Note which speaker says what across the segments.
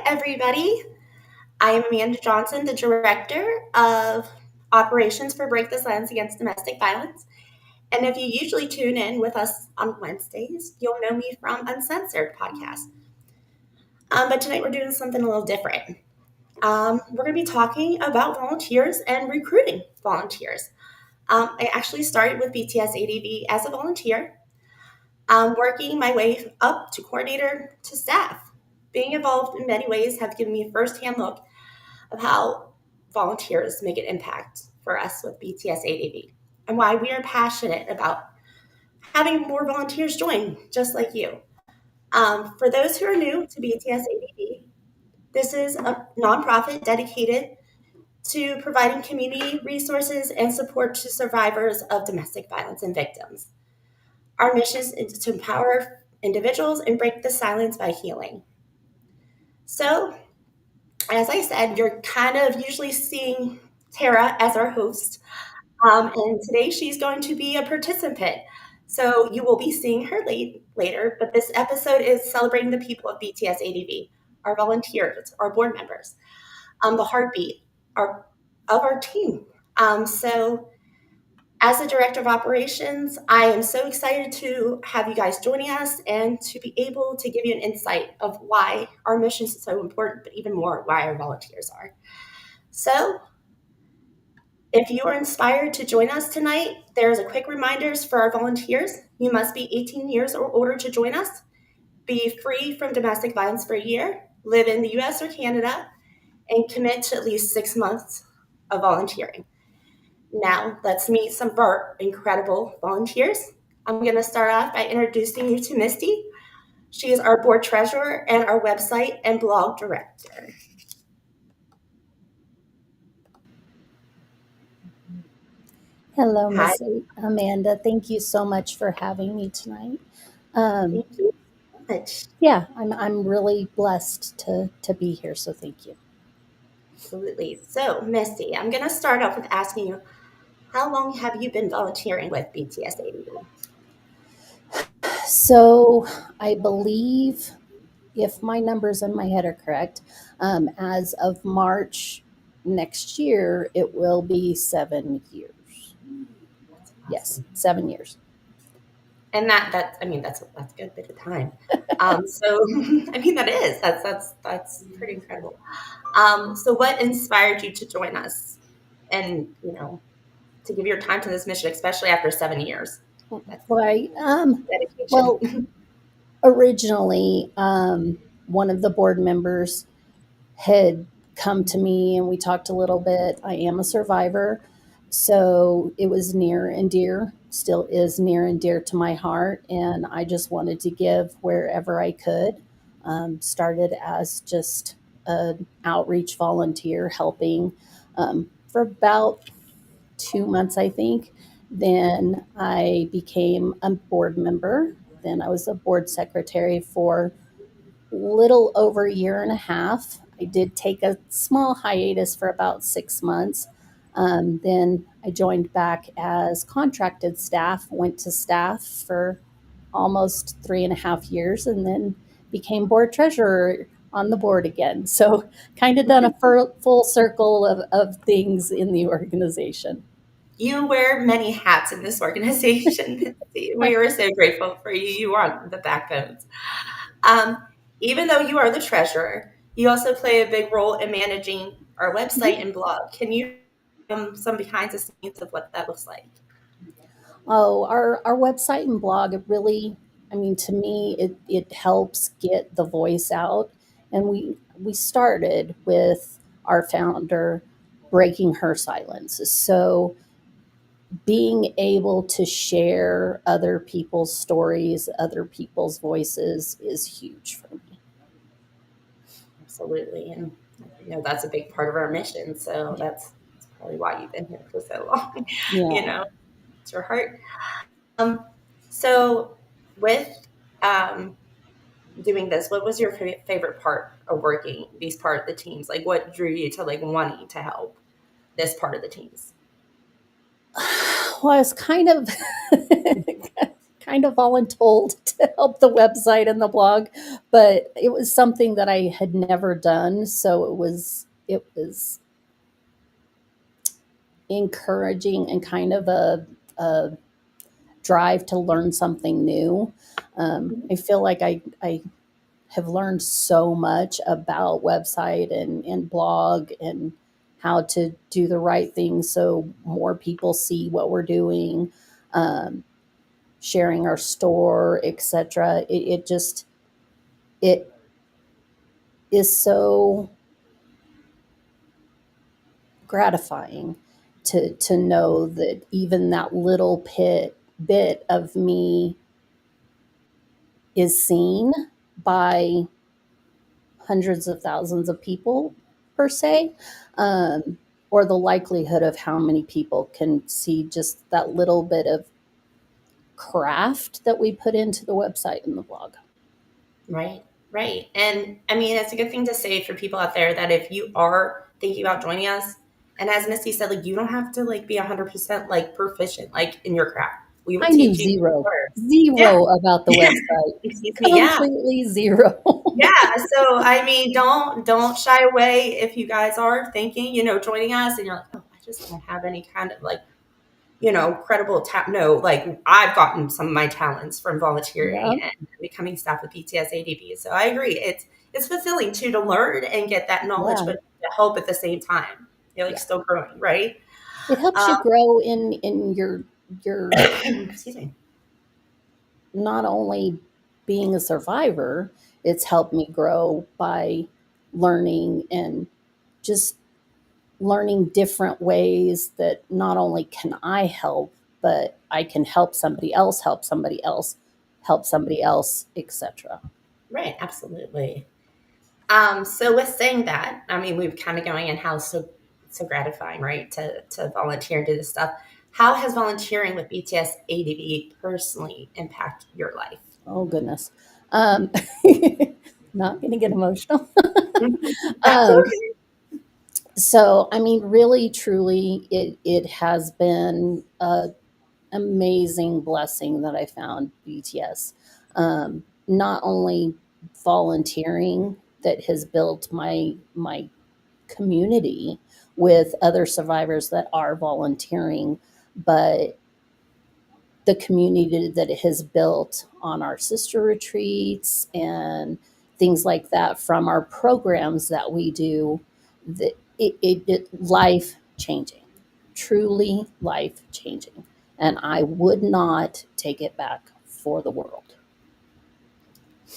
Speaker 1: everybody. I am Amanda Johnson, the Director of Operations for Break the Silence Against Domestic Violence. And if you usually tune in with us on Wednesdays, you'll know me from Uncensored podcast. But tonight we're doing something a little different. We're going to be talking about volunteers and recruiting volunteers. I actually started with BTSADV as a volunteer, working my way up to coordinator to staff. Being involved in many ways have given me a firsthand look of how volunteers make an impact for us with BTSADV and why we are passionate about having more volunteers join, just like you. For those who are new to BTSADV, this is a nonprofit dedicated to providing community resources and support to survivors of domestic violence and victims. Our mission is to empower individuals and break the silence by healing. So, as I said, you're kind of usually seeing Tara as our host, and today she's going to be a participant. So you will be seeing her later, but this episode is celebrating the people of BTSADV, our volunteers, our board members, the heartbeat of our team. So as the Director of Operations, I am so excited to have you guys joining us and to be able to give you an insight of why our mission is so important, but even more why our volunteers are. So if you are inspired to join us tonight, there's a quick reminders for our volunteers. You must be 18 years or older to join us, be free from domestic violence for a year, live in the US or Canada, and commit to at least 6 months of volunteering. Now, let's meet some of our incredible volunteers. I'm going to start off by introducing you to Misty. She is our board treasurer and our website and blog director.
Speaker 2: Hello,
Speaker 1: Hi.
Speaker 2: Miss Amanda. Thank you so much for having me tonight.
Speaker 1: Thank you so much.
Speaker 2: Yeah, I'm really blessed to be here. So thank you.
Speaker 1: Absolutely. So, Misty, I'm going to start off with asking you, how long have you been volunteering with BTSADV?
Speaker 2: So I believe, if my numbers in my head are correct, as of March next year, it will be 7 years.
Speaker 1: That's
Speaker 2: Yes,
Speaker 1: awesome.
Speaker 2: 7 years.
Speaker 1: And that's a good bit of time. So that's pretty incredible. So what inspired you to join us and to give your time to this mission, especially after 7 years? That's
Speaker 2: Right. Well,
Speaker 1: dedication.
Speaker 2: originally, one of the board members had come to me and we talked a little bit. I am a survivor, so it was near and dear, still is near and dear to my heart. And I just wanted to give wherever I could. Started as just an outreach volunteer helping for about 2 months, I think. Then I became a board member. Then I was a board secretary for little over a year and a half. I did take a small hiatus for about 6 months. Then I joined back as contracted staff, went to staff for almost 3.5 years, and then became board treasurer on the board again. So, kind of done a full circle of things in the organization.
Speaker 1: You wear many hats in this organization. We are so grateful for you. You are the backbones. Um, Even though you are the treasurer, you also play a big role in managing our website and blog. Can you some behind the scenes of what that looks like?
Speaker 2: Oh, our website and blog, it really, I mean, to me, it helps get the voice out. And we started with our founder breaking her silence. So being able to share other people's stories, other people's voices is huge for me.
Speaker 1: Absolutely, and that's a big part of our mission. So that's probably why you've been here for so long. you
Speaker 2: Yeah.
Speaker 1: know, it's your heart. Um, so with um, doing this, what was your favorite part of working these part of the teams? Like, what drew you to wanting to help this part of the teams?
Speaker 2: Well, it's kind of kind of voluntold to help the website and the blog, but it was something that I had never done, so it was encouraging and kind of a drive to learn something new. I feel like I have learned so much about website and blog and how to do the right thing so more people see what we're doing, um, sharing our store, etc. It just it is so gratifying to know that even that little bit of me is seen by hundreds of thousands of people per se, um, or the likelihood of how many people can see just that little bit of craft that we put into the website and the blog.
Speaker 1: Right, right. And I mean, it's a good thing to say for people out there that if you are thinking about joining us, and as Misty said, like you don't have to like be 100% like proficient like in your craft. We
Speaker 2: I
Speaker 1: would
Speaker 2: knew
Speaker 1: teach you.
Speaker 2: zero,
Speaker 1: Yeah.
Speaker 2: zero about the website.
Speaker 1: Excuse me. Yeah.
Speaker 2: Completely zero.
Speaker 1: Yeah. So I mean, don't shy away if you guys are thinking, joining us, and you're like, oh, I just don't have any kind of like credible no, like I've gotten some of my talents from
Speaker 2: Yeah,
Speaker 1: volunteering and becoming staff with BTSADV. So I agree. It's fulfilling too to learn and get that knowledge,
Speaker 2: yeah,
Speaker 1: but to help at the same time. You're like
Speaker 2: yeah.
Speaker 1: still growing, right?
Speaker 2: It helps
Speaker 1: Um,
Speaker 2: you grow in your
Speaker 1: excuse me.
Speaker 2: not only being a survivor, it's helped me grow by learning and just learning different ways that not only can I help, but I can help somebody else, help somebody else, etc.
Speaker 1: Right, absolutely. So with saying that, I mean we've kind of going in how so gratifying, right? To volunteer and do this stuff. How has volunteering with BTS ADV personally impact your life?
Speaker 2: Oh goodness. Um, not going to get emotional.
Speaker 1: That's
Speaker 2: um,
Speaker 1: okay.
Speaker 2: so, I mean, really, truly, it has been a amazing blessing that I found BTS. Not only volunteering that has built my community with other survivors that are volunteering, but the community that it has built on our sister retreats and things like that from our programs that we do, that it life changing, truly life changing, and I would not take it back for the world.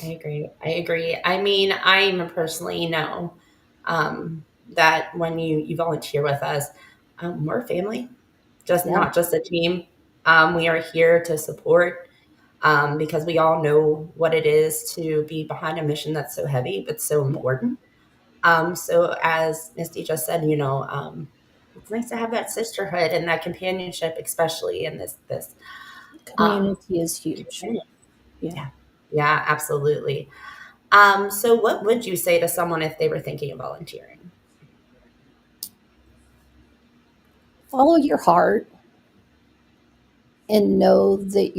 Speaker 1: I agree. I agree. I mean, I personally know that when you volunteer with us, we're a family, just
Speaker 2: Yeah,
Speaker 1: not just a team. We are here to support because we all know what it is to be behind a mission that's so heavy but so
Speaker 2: yeah.
Speaker 1: important. So as Misty just said, it's nice to have that sisterhood and that companionship, especially in this um,
Speaker 2: Community is huge.
Speaker 1: community.
Speaker 2: Yeah.
Speaker 1: Yeah, yeah, absolutely. So what would you say to someone if they were thinking of volunteering?
Speaker 2: Follow your heart and know that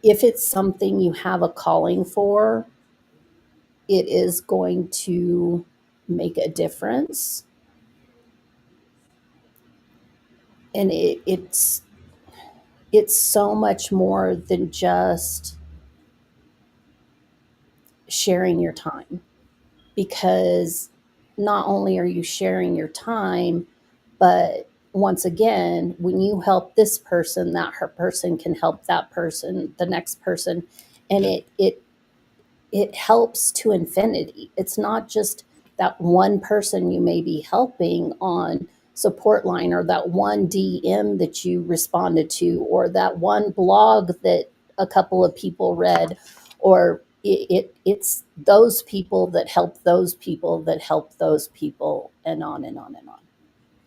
Speaker 2: if it's something you have a calling for, it is going to make a difference. And it's so much more than just sharing your time, because not only are you sharing your time, but once again, when you help this person, that her person can help that person, the next person, and it helps to infinity. It's not just that one person you may be helping on support line, or that one DM that you responded to, or that one blog that a couple of people read, or it's those people that help those people that help those people, and on and on and on.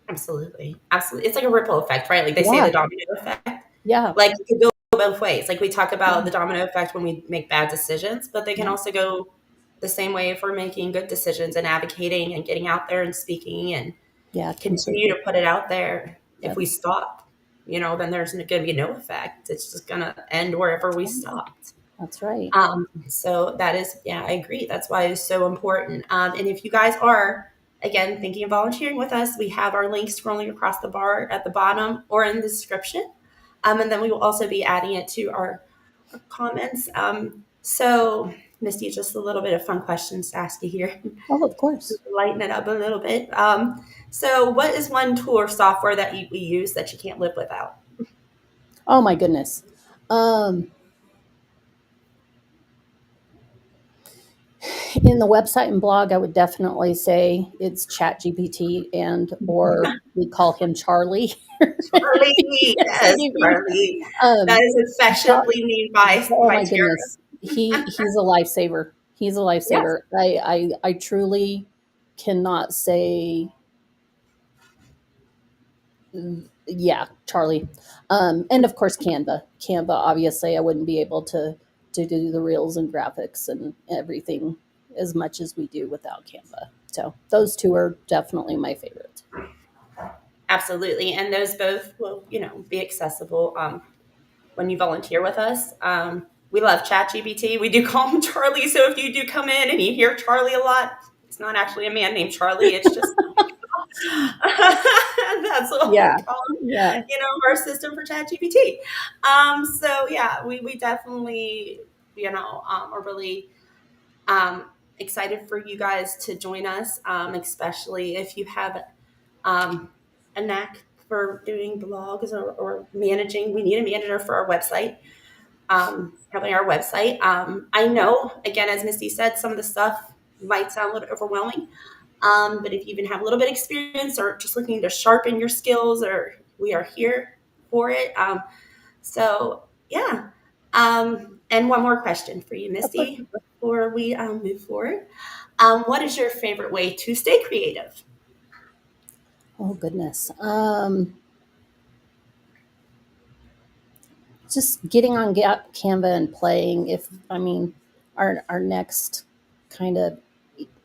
Speaker 1: Absolutely, absolutely. It's like a ripple effect, right? Like they say,
Speaker 2: Yeah,
Speaker 1: the domino effect.
Speaker 2: yeah,
Speaker 1: Like it could go both ways. Like we talk
Speaker 2: yeah,
Speaker 1: about the domino effect when we make bad decisions, but they can
Speaker 2: yeah,
Speaker 1: also go the same way if we're making good decisions and advocating and getting out there and speaking and
Speaker 2: yeah,
Speaker 1: continue
Speaker 2: completely.
Speaker 1: to put it out there if
Speaker 2: Yep,
Speaker 1: we stop. then there's going to be no effect. It's just going to end wherever we
Speaker 2: Oh,
Speaker 1: stopped.
Speaker 2: that's right.
Speaker 1: So that is, yeah, I agree. That's why it's so important. And if you guys are, again, thinking of volunteering with us, we have our links scrolling across the bar at the bottom or in the description. And then we will also be adding it to our comments. So, Misty, just a little bit of fun questions to ask you here.
Speaker 2: Oh, of course.
Speaker 1: Lighten it up a little bit. So, what is one tool or software that we use that you can't live without?
Speaker 2: Oh my goodness. Um, in the website and blog, I would definitely say it's ChatGPT, and or we call him Charlie.
Speaker 1: Charlie, yes,
Speaker 2: BTSADV.
Speaker 1: Charlie. That
Speaker 2: Um,
Speaker 1: is
Speaker 2: Char-
Speaker 1: affectionately named
Speaker 2: oh
Speaker 1: by
Speaker 2: my
Speaker 1: Tara.
Speaker 2: goodness, he's a lifesaver. He's a
Speaker 1: Yes,
Speaker 2: lifesaver. I truly cannot say, yeah, Charlie. And of course, Canva. Canva. Obviously, I wouldn't be able to do the reels and graphics and everything as much as we do without Canva. So those two are definitely my favorite.
Speaker 1: absolutely. And those both will, be accessible when you volunteer with us. We love ChatGPT. We do call him Charlie. So if you do come in and you hear Charlie a lot, it's not actually a man named Charlie. It's just that's what we
Speaker 2: Yeah,
Speaker 1: call him,
Speaker 2: yeah.
Speaker 1: our system for ChatGPT. So yeah, we definitely, are really excited for you guys to join us, especially if you have um, a knack for doing blogs or managing. We need a manager for our website, helping our website. I know, again, as Misty said, some of the stuff might sound a little overwhelming, but if you even have a little bit of experience or just looking to sharpen your skills, or we are here for it. So yeah. And one more question for you,
Speaker 2: Of course.
Speaker 1: Misty, before we move forward. What is your favorite way to stay creative?
Speaker 2: Oh goodness. Just getting on Canva and playing. If I mean, our next kind of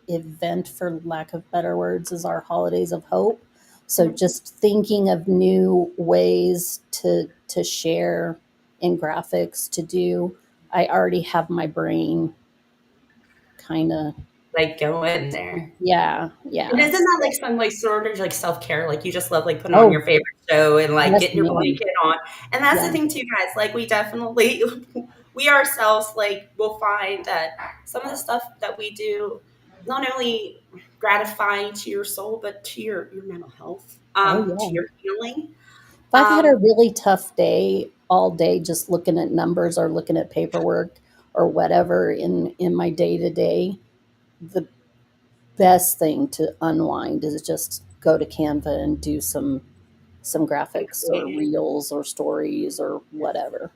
Speaker 2: event, for lack of better words, is our holidays of hope. So
Speaker 1: Mhm.
Speaker 2: just thinking of new ways to share in graphics to do. I already have my brain kind of,
Speaker 1: Like go in there.
Speaker 2: yeah,
Speaker 1: And
Speaker 2: yeah.
Speaker 1: isn't that like some like sort of like self care? Like you just love like putting on
Speaker 2: Oh
Speaker 1: your favorite show and like
Speaker 2: yes,
Speaker 1: getting your
Speaker 2: ma'am.
Speaker 1: blanket on. And that's the
Speaker 2: Yeah.
Speaker 1: thing too, guys. Like we definitely we ourselves like will find that some of the stuff that we do not only gratifying to your soul, but to your mental health,
Speaker 2: Oh
Speaker 1: to
Speaker 2: yeah.
Speaker 1: your healing.
Speaker 2: If I've had a
Speaker 1: Um,
Speaker 2: really tough day all day just looking at numbers or looking at paperwork or whatever in my day to day, the best thing to unwind is just go to Canva and do some
Speaker 1: and
Speaker 2: graphics or
Speaker 1: creating.
Speaker 2: reels or stories or whatever.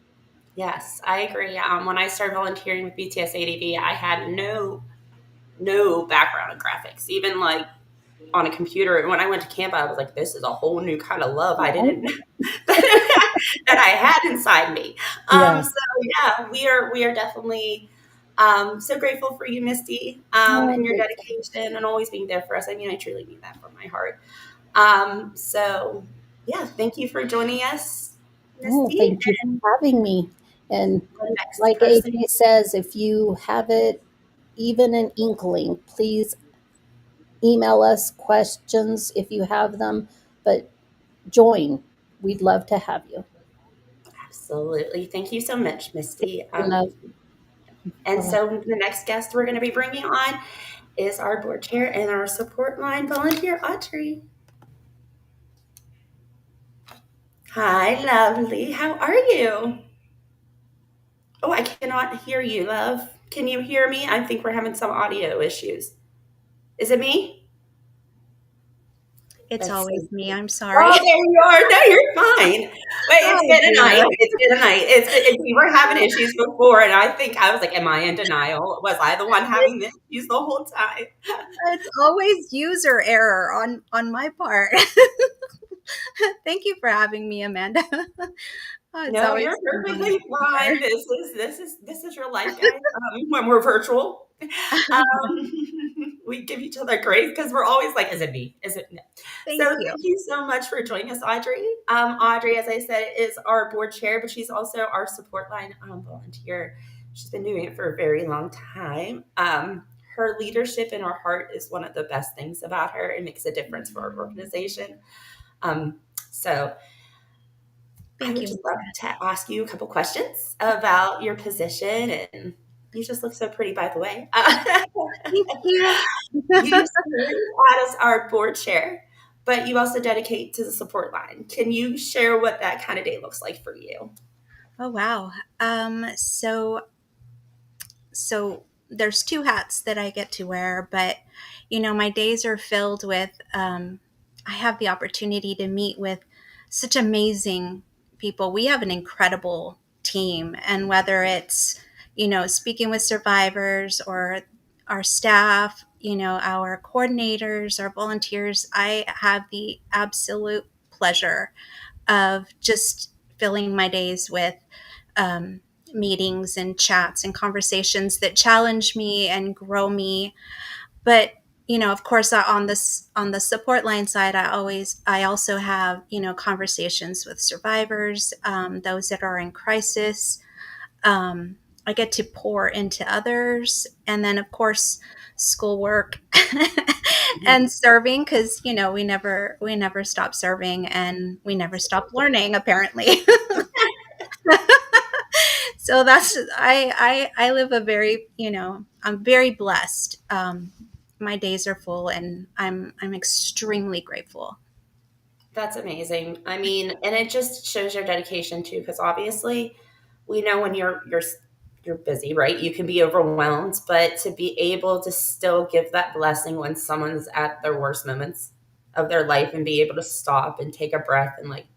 Speaker 1: Yes, I agree. When I started volunteering with BTSADV, I had no background in graphics, even like on a computer. And when I went to Canva, I was like, this is a whole new kind of love I
Speaker 2: Oh,
Speaker 1: didn't that I had inside me.
Speaker 2: yeah.
Speaker 1: So yeah, we are definitely so grateful for you, Misty,
Speaker 2: Oh,
Speaker 1: and your
Speaker 2: great.
Speaker 1: dedication and always being there for us. I mean, I truly mean that from my heart. So yeah, thank you for joining us,
Speaker 2: Oh,
Speaker 1: Misty.
Speaker 2: thank you
Speaker 1: And
Speaker 2: for having me. And
Speaker 1: the next
Speaker 2: like
Speaker 1: person,
Speaker 2: AJ says, if you have it, even an inkling, please email us questions if you have them. But join. We'd love to have you.
Speaker 1: absolutely. Thank you so much, Misty.
Speaker 2: We love.
Speaker 1: And
Speaker 2: Bye.
Speaker 1: so the next guest we're going to be bringing on is our board chair and our support line volunteer, Audrey. Hi, lovely. How are you? Oh, I cannot hear you, love. Can you hear me? I think we're having some audio issues. Is it me?
Speaker 3: It's
Speaker 1: Let's see.
Speaker 3: always me, I'm sorry.
Speaker 1: Oh, there you are. No, you're fine. Wait, it's
Speaker 3: Oh,
Speaker 1: been a
Speaker 3: dear.
Speaker 1: night. It's been a night. We were having issues before, and I think I was like, "Am I in denial? Was I the one having the issues the whole time?"
Speaker 3: It's always user error on my part. Thank you for having me, Amanda. Oh, it's
Speaker 1: No,
Speaker 3: always
Speaker 1: you're
Speaker 3: fun being
Speaker 1: perfectly fine.
Speaker 3: here.
Speaker 1: This is your life, guys. When we're virtual, um, we give each other grace because we're always like, is it me? Is it no? So
Speaker 3: Thank you.
Speaker 1: thank you so much for joining us, Audrey. Audrey, as I said, is our board chair, but she's also our support line volunteer. She's been doing it for a very long time. Her leadership in our heart is one of the best things about her. It makes a difference for our organization. So I
Speaker 3: Thank
Speaker 1: would
Speaker 3: you,
Speaker 1: just love
Speaker 3: Amanda.
Speaker 1: to ask you a couple questions about your position. And you just look so pretty, by the way.
Speaker 3: Thank you.
Speaker 1: You serve as our board chair, but you also dedicate to the support line. Can you share what that kind of day looks like for you?
Speaker 3: Oh wow. So there's two hats that I get to wear, but my days are filled with. I have the opportunity to meet with such amazing people. We have an incredible team, and whether it's speaking with survivors or our staff, our coordinators, our volunteers, I have the absolute pleasure of just filling my days with um, meetings and chats and conversations that challenge me and grow me. But of course, on the support line side, I also have conversations with survivors, those that are in crisis. I get to pour into others, and then of course, schoolwork and serving, because we never stop serving and we never stop learning, apparently. So that's I live a very I'm very blessed. My days are full, and I'm extremely grateful.
Speaker 1: That's amazing. I mean, and it just shows your dedication too, because obviously, we know when you're busy, right? You can be overwhelmed, but to be able to still give that blessing when someone's at their worst moments of their life and be able to stop and take a breath and like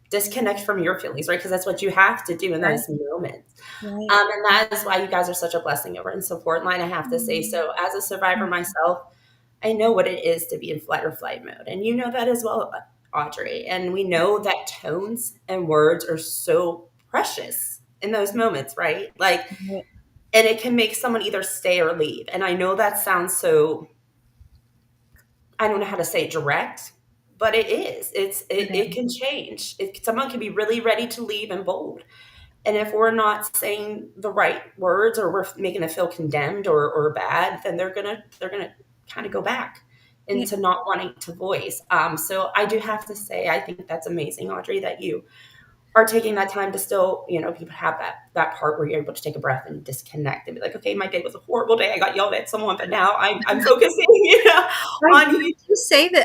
Speaker 1: disconnect from your feelings, right? Because that's what you have to do in
Speaker 3: Right,
Speaker 1: those moments.
Speaker 3: right.
Speaker 1: And that is why you guys are such a blessing over in support line, I have to say. So, as a survivor myself, I know what it is to be in flight or flight mode. And you know that as well, Audrey. And we know that tones and words are so precious in those moments, right? Like,
Speaker 3: Right.
Speaker 1: and it can make someone either stay or leave. And I know that sounds so, I don't know how to say it, direct, but it is.
Speaker 3: It
Speaker 1: It
Speaker 3: is.
Speaker 1: can change. Someone can be really ready to leave and bold. And if we're not saying the right words or we're making them feel condemned or bad, then they're gonna kind of go back
Speaker 3: Yeah,
Speaker 1: into not wanting to voice. So I do have to say, I think that's amazing, Audrey, that you are taking that time to still, people have that part where you're able to take a breath and disconnect and be like, okay, my day was a horrible day. I got yelled at someone, but now I'm focusing, on you.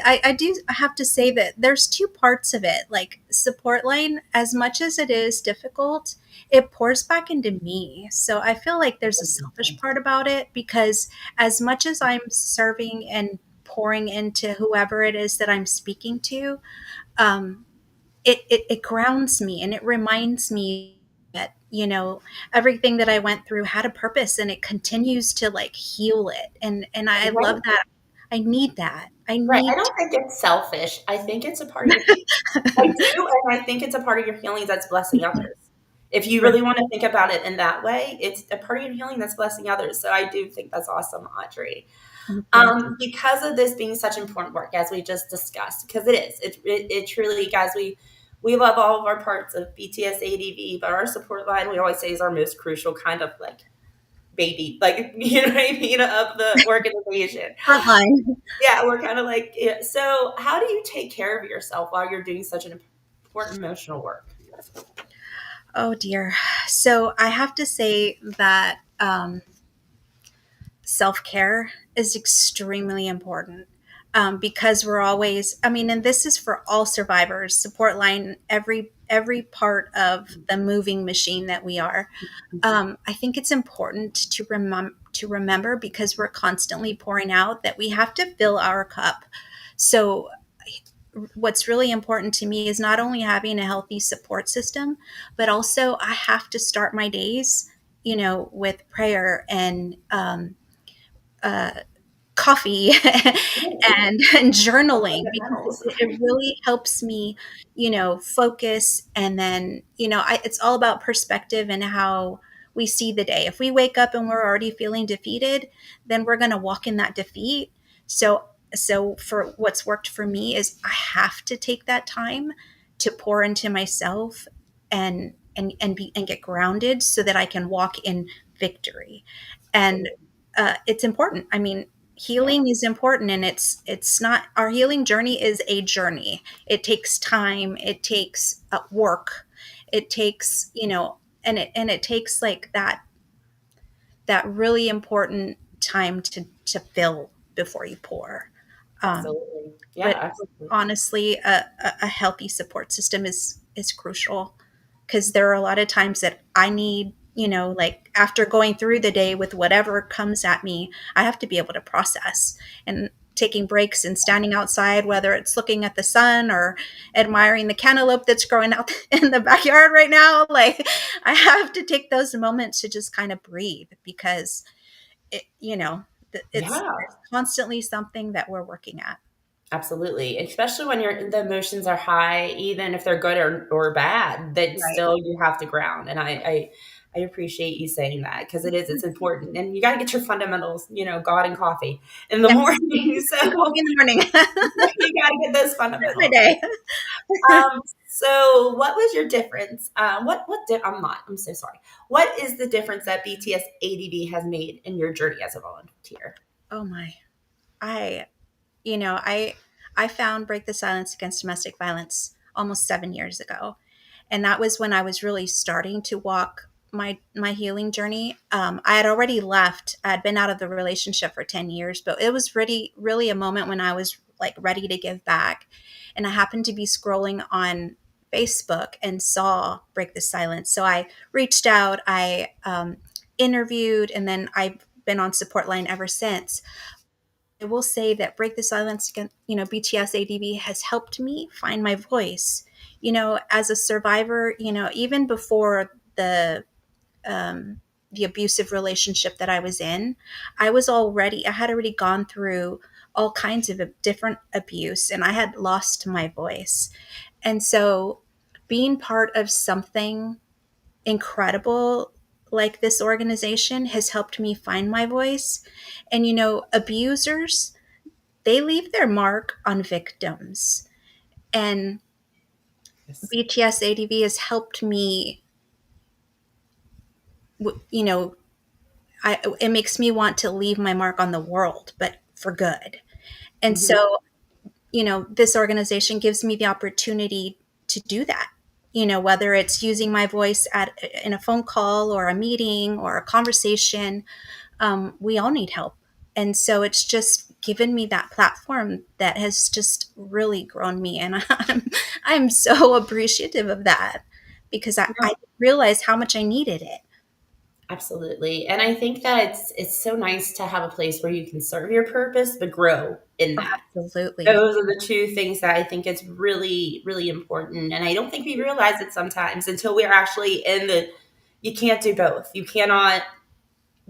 Speaker 3: I do have to say that there's two parts of it. Like support line, as much as it is difficult, it pours back into me. So I feel like there's a selfish part about it, because as much as I'm serving and pouring into whoever it is that I'm speaking to, um, it grounds me, and it reminds me that everything that I went through had a purpose, and it continues to like heal it. And I love
Speaker 1: Right.
Speaker 3: that. I need that. I
Speaker 1: Right. I
Speaker 3: need
Speaker 1: don't think it's selfish. I think it's a part of your healing. I
Speaker 3: to.
Speaker 1: do, and I think it's a part of your healing that's blessing others. If you
Speaker 3: Right.
Speaker 1: really want to think about it in that way, it's a part of your healing that's blessing others. So I do think that's awesome, Audrey.
Speaker 3: Thank you.
Speaker 1: Because of this being such important work, as we just discussed, because it is, it truly, guys, we love all of our parts of BTSADV, but our support line, we always say, is our most crucial kind of like baby, like, you know what I mean, of the organization.
Speaker 3: Frontline.
Speaker 1: Yeah, we're kind of like, yeah. So how do you take care of yourself while you're doing such an important emotional work?
Speaker 3: Oh dear. So I have to say that self care is extremely important, because we're always, I mean, and this is for all survivors, support line, every part of the moving machine that we are. I think it's important to remember, because we're constantly pouring out, that we have to fill our cup. So what's really important to me is not only having a healthy support system, but also I have to start my days, with prayer and uh, coffee and journaling, because
Speaker 1: Fundamentals.
Speaker 3: it really helps me, focus. And then, it's all about perspective and how we see the day. If we wake up and we're already feeling defeated, then we're going to walk in that defeat. So for what's worked for me is I have to take that time to pour into myself and get grounded so that I can walk in victory. And
Speaker 1: Absolutely.
Speaker 3: it's important. I mean,
Speaker 1: Yeah.
Speaker 3: healing is important, and it's not, our healing journey is a journey. It takes time, it takes work, it takes, and it takes like that really important time to fill before you pour. Um,
Speaker 1: Absolutely. Yeah,
Speaker 3: but
Speaker 1: absolutely.
Speaker 3: honestly, a healthy support system is crucial, because there are a lot of times that I need, like after going through the day with whatever comes at me, I have to be able to process, and taking breaks and standing outside, whether it's looking at the sun or admiring the cantaloupe that's growing out in the backyard right now. Like, I have to take those moments to just kind of breathe, because it's
Speaker 1: Yeah.
Speaker 3: there's constantly something that we're working at.
Speaker 1: Absolutely. Especially when the emotions are high, even if they're good or bad, that
Speaker 3: Right.
Speaker 1: still you have to ground. And I appreciate you saying that, because it's important. And you got to get your fundamentals, God and coffee in the
Speaker 3: Yeah.
Speaker 1: morning. So
Speaker 3: Coffee in the morning.
Speaker 1: you got to get those
Speaker 3: That's my
Speaker 1: fundamentals.
Speaker 3: day.
Speaker 1: So what was your difference? I'm so sorry. What is the difference that BTS ADV has made in your journey as a volunteer?
Speaker 3: Oh my. I you know, I found Break the Silence Against Domestic Violence almost 7 years ago. And that was when I was really starting to walk my healing journey. I had already left. I had been out of the relationship for 10 years, but it was really a moment when I was like ready to give back. And I happened to be scrolling on Facebook and saw Break the Silence. So I reached out, I interviewed, and then I've been on support line ever since. I will say that Break the Silence Against, BTS ADV has helped me find my voice. As a survivor, even before the abusive relationship that I was in, I had already gone through all kinds of different abuse, and I had lost my voice. And so being part of something incredible like this organization has helped me find my voice. And abusers, they leave their mark on victims. And
Speaker 1: Yes.
Speaker 3: BTS ADV has helped me, you know, it makes me want to leave my mark on the world, but for good. And
Speaker 1: Mhm.
Speaker 3: so, this organization gives me the opportunity to do that. Whether it's using my voice in a phone call or a meeting or a conversation, we all need help. And so it's just given me that platform that has just really grown me. And I'm so appreciative of that, because I realized how much I needed it.
Speaker 1: Absolutely. And I think that it's so nice to have a place where you can serve your purpose but grow in that.
Speaker 3: Absolutely.
Speaker 1: Those are the two things that I think is really, really important. And I don't think we realize it sometimes until we're actually in the you can't do both. You cannot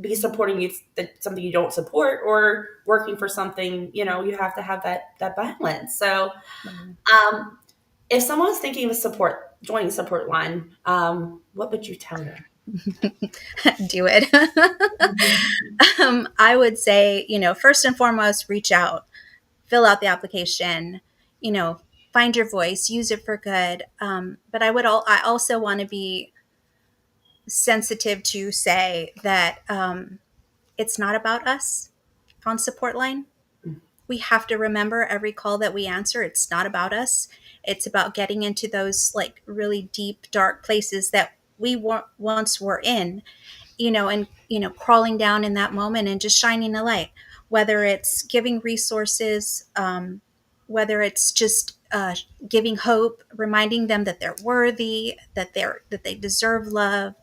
Speaker 1: be supporting something you don't support, or working for something, you have to have that balance. So um if someone was thinking of joining support line, what would you tell them?
Speaker 3: Do it.
Speaker 1: Mhm.
Speaker 3: I would say, first and foremost, reach out, fill out the application, you know, find your voice, use it for good. But I also want to be sensitive to say that it's not about us on support line. We have to remember every call that we answer, it's not about us. It's about getting into those like really deep, dark places that we once were in, and crawling down in that moment and just shining a light, whether it's giving resources, whether it's just giving hope, reminding them that they're worthy, that they deserve love.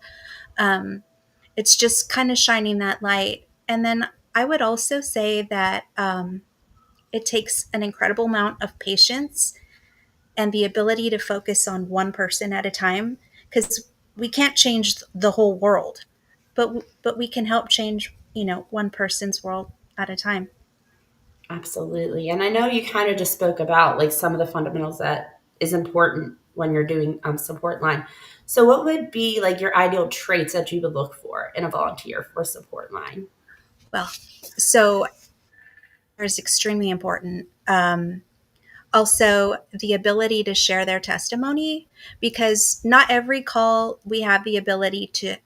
Speaker 3: It's just kind of shining that light. And then I would also say that it takes an incredible amount of patience and the ability to focus on one person at a time, because we can't change the whole world, but we can help change, one person's world at a time.
Speaker 1: Absolutely. And I know you kind of just spoke about like some of the fundamentals that is important when you're doing support line. So what would be like your ideal traits that you would look for in a volunteer for support line?
Speaker 3: Well, so is extremely important. Also, the ability to share their testimony, because not every call we have the ability to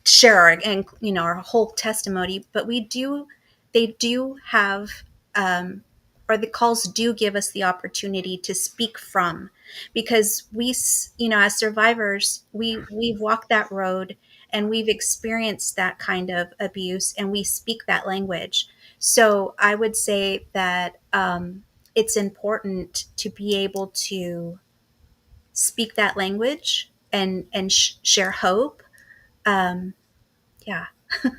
Speaker 3: share our, and our whole testimony, but we do they do have, or the calls do give us the opportunity to speak from, because we, as survivors, we've walked that road and we've experienced that kind of abuse, and we speak that language. So I would say that, it's important to be able to speak that language and share hope. um, yeah, I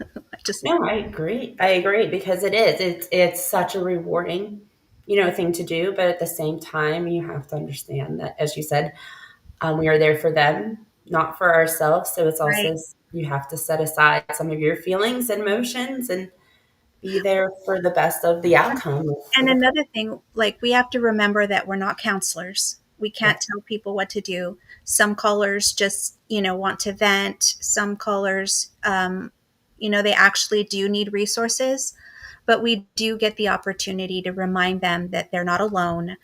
Speaker 3: just
Speaker 1: No, I agree. I agree because it is. It's such a rewarding, thing to do. But at the same time, you have to understand that, as you said, we are there for them, not for ourselves. So it's
Speaker 3: right.
Speaker 1: also you have to set aside some of your feelings and emotions and be there for the best of the outcome for
Speaker 3: And
Speaker 1: the
Speaker 3: another thing, like, we have to remember that we're not counselors. We can't
Speaker 1: yes,
Speaker 3: tell people what to do. Some callers just, want to vent. Some callers, they actually do need resources, but we do get the opportunity to remind them that they're not alone,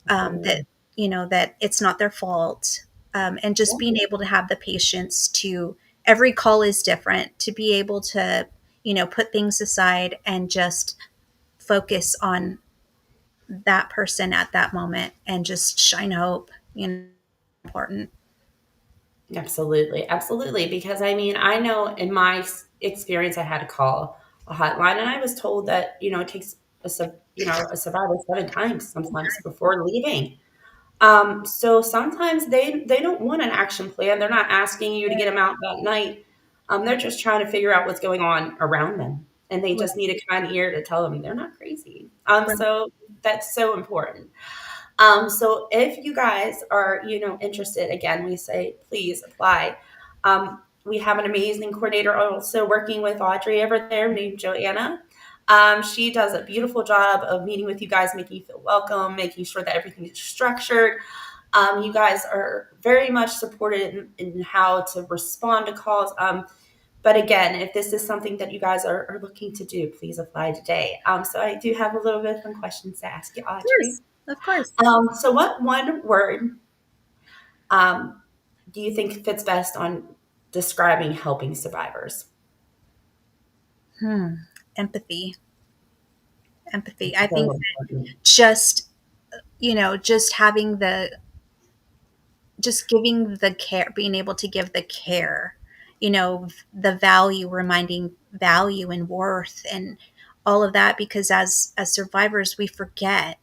Speaker 3: that,
Speaker 1: absolutely.
Speaker 3: that it's not their fault. And just
Speaker 1: Yeah,
Speaker 3: being able to have the patience to, every call is different, to be able to, put things aside and just focus on that person at that moment and just shine hope, important.
Speaker 1: absolutely, absolutely. Because I mean, I know in my experience, I had to call a hotline, and I was told that it takes a survivor 7 times sometimes before leaving. So sometimes they don't want an action plan. They're not asking you to get them out that night. They're just trying to figure out what's going on around them, and they
Speaker 3: Right,
Speaker 1: just need a kind ear to tell them they're not crazy.
Speaker 3: right.
Speaker 1: So that's so important. So if you guys are, interested, again, we say please apply. We have an amazing coordinator also working with Audrey over there named Joanna. She does a beautiful job of meeting with you guys, making you feel welcome, making sure that everything is structured. You guys are very much supported in how to respond to calls. But again, if this is something that you guys are looking to do, please apply today. So I do have a little bit of some questions to ask you,
Speaker 3: Of
Speaker 1: Audrey.
Speaker 3: course, of course.
Speaker 1: So what one word um, do you think fits best on describing helping survivors?
Speaker 3: Hmm. Empathy. Empathy.
Speaker 1: It's
Speaker 3: I
Speaker 1: so
Speaker 3: think
Speaker 1: important.
Speaker 3: just, just having just giving the care, being able to give the care, the value, reminding value and worth and all of that, because as survivors, we forget,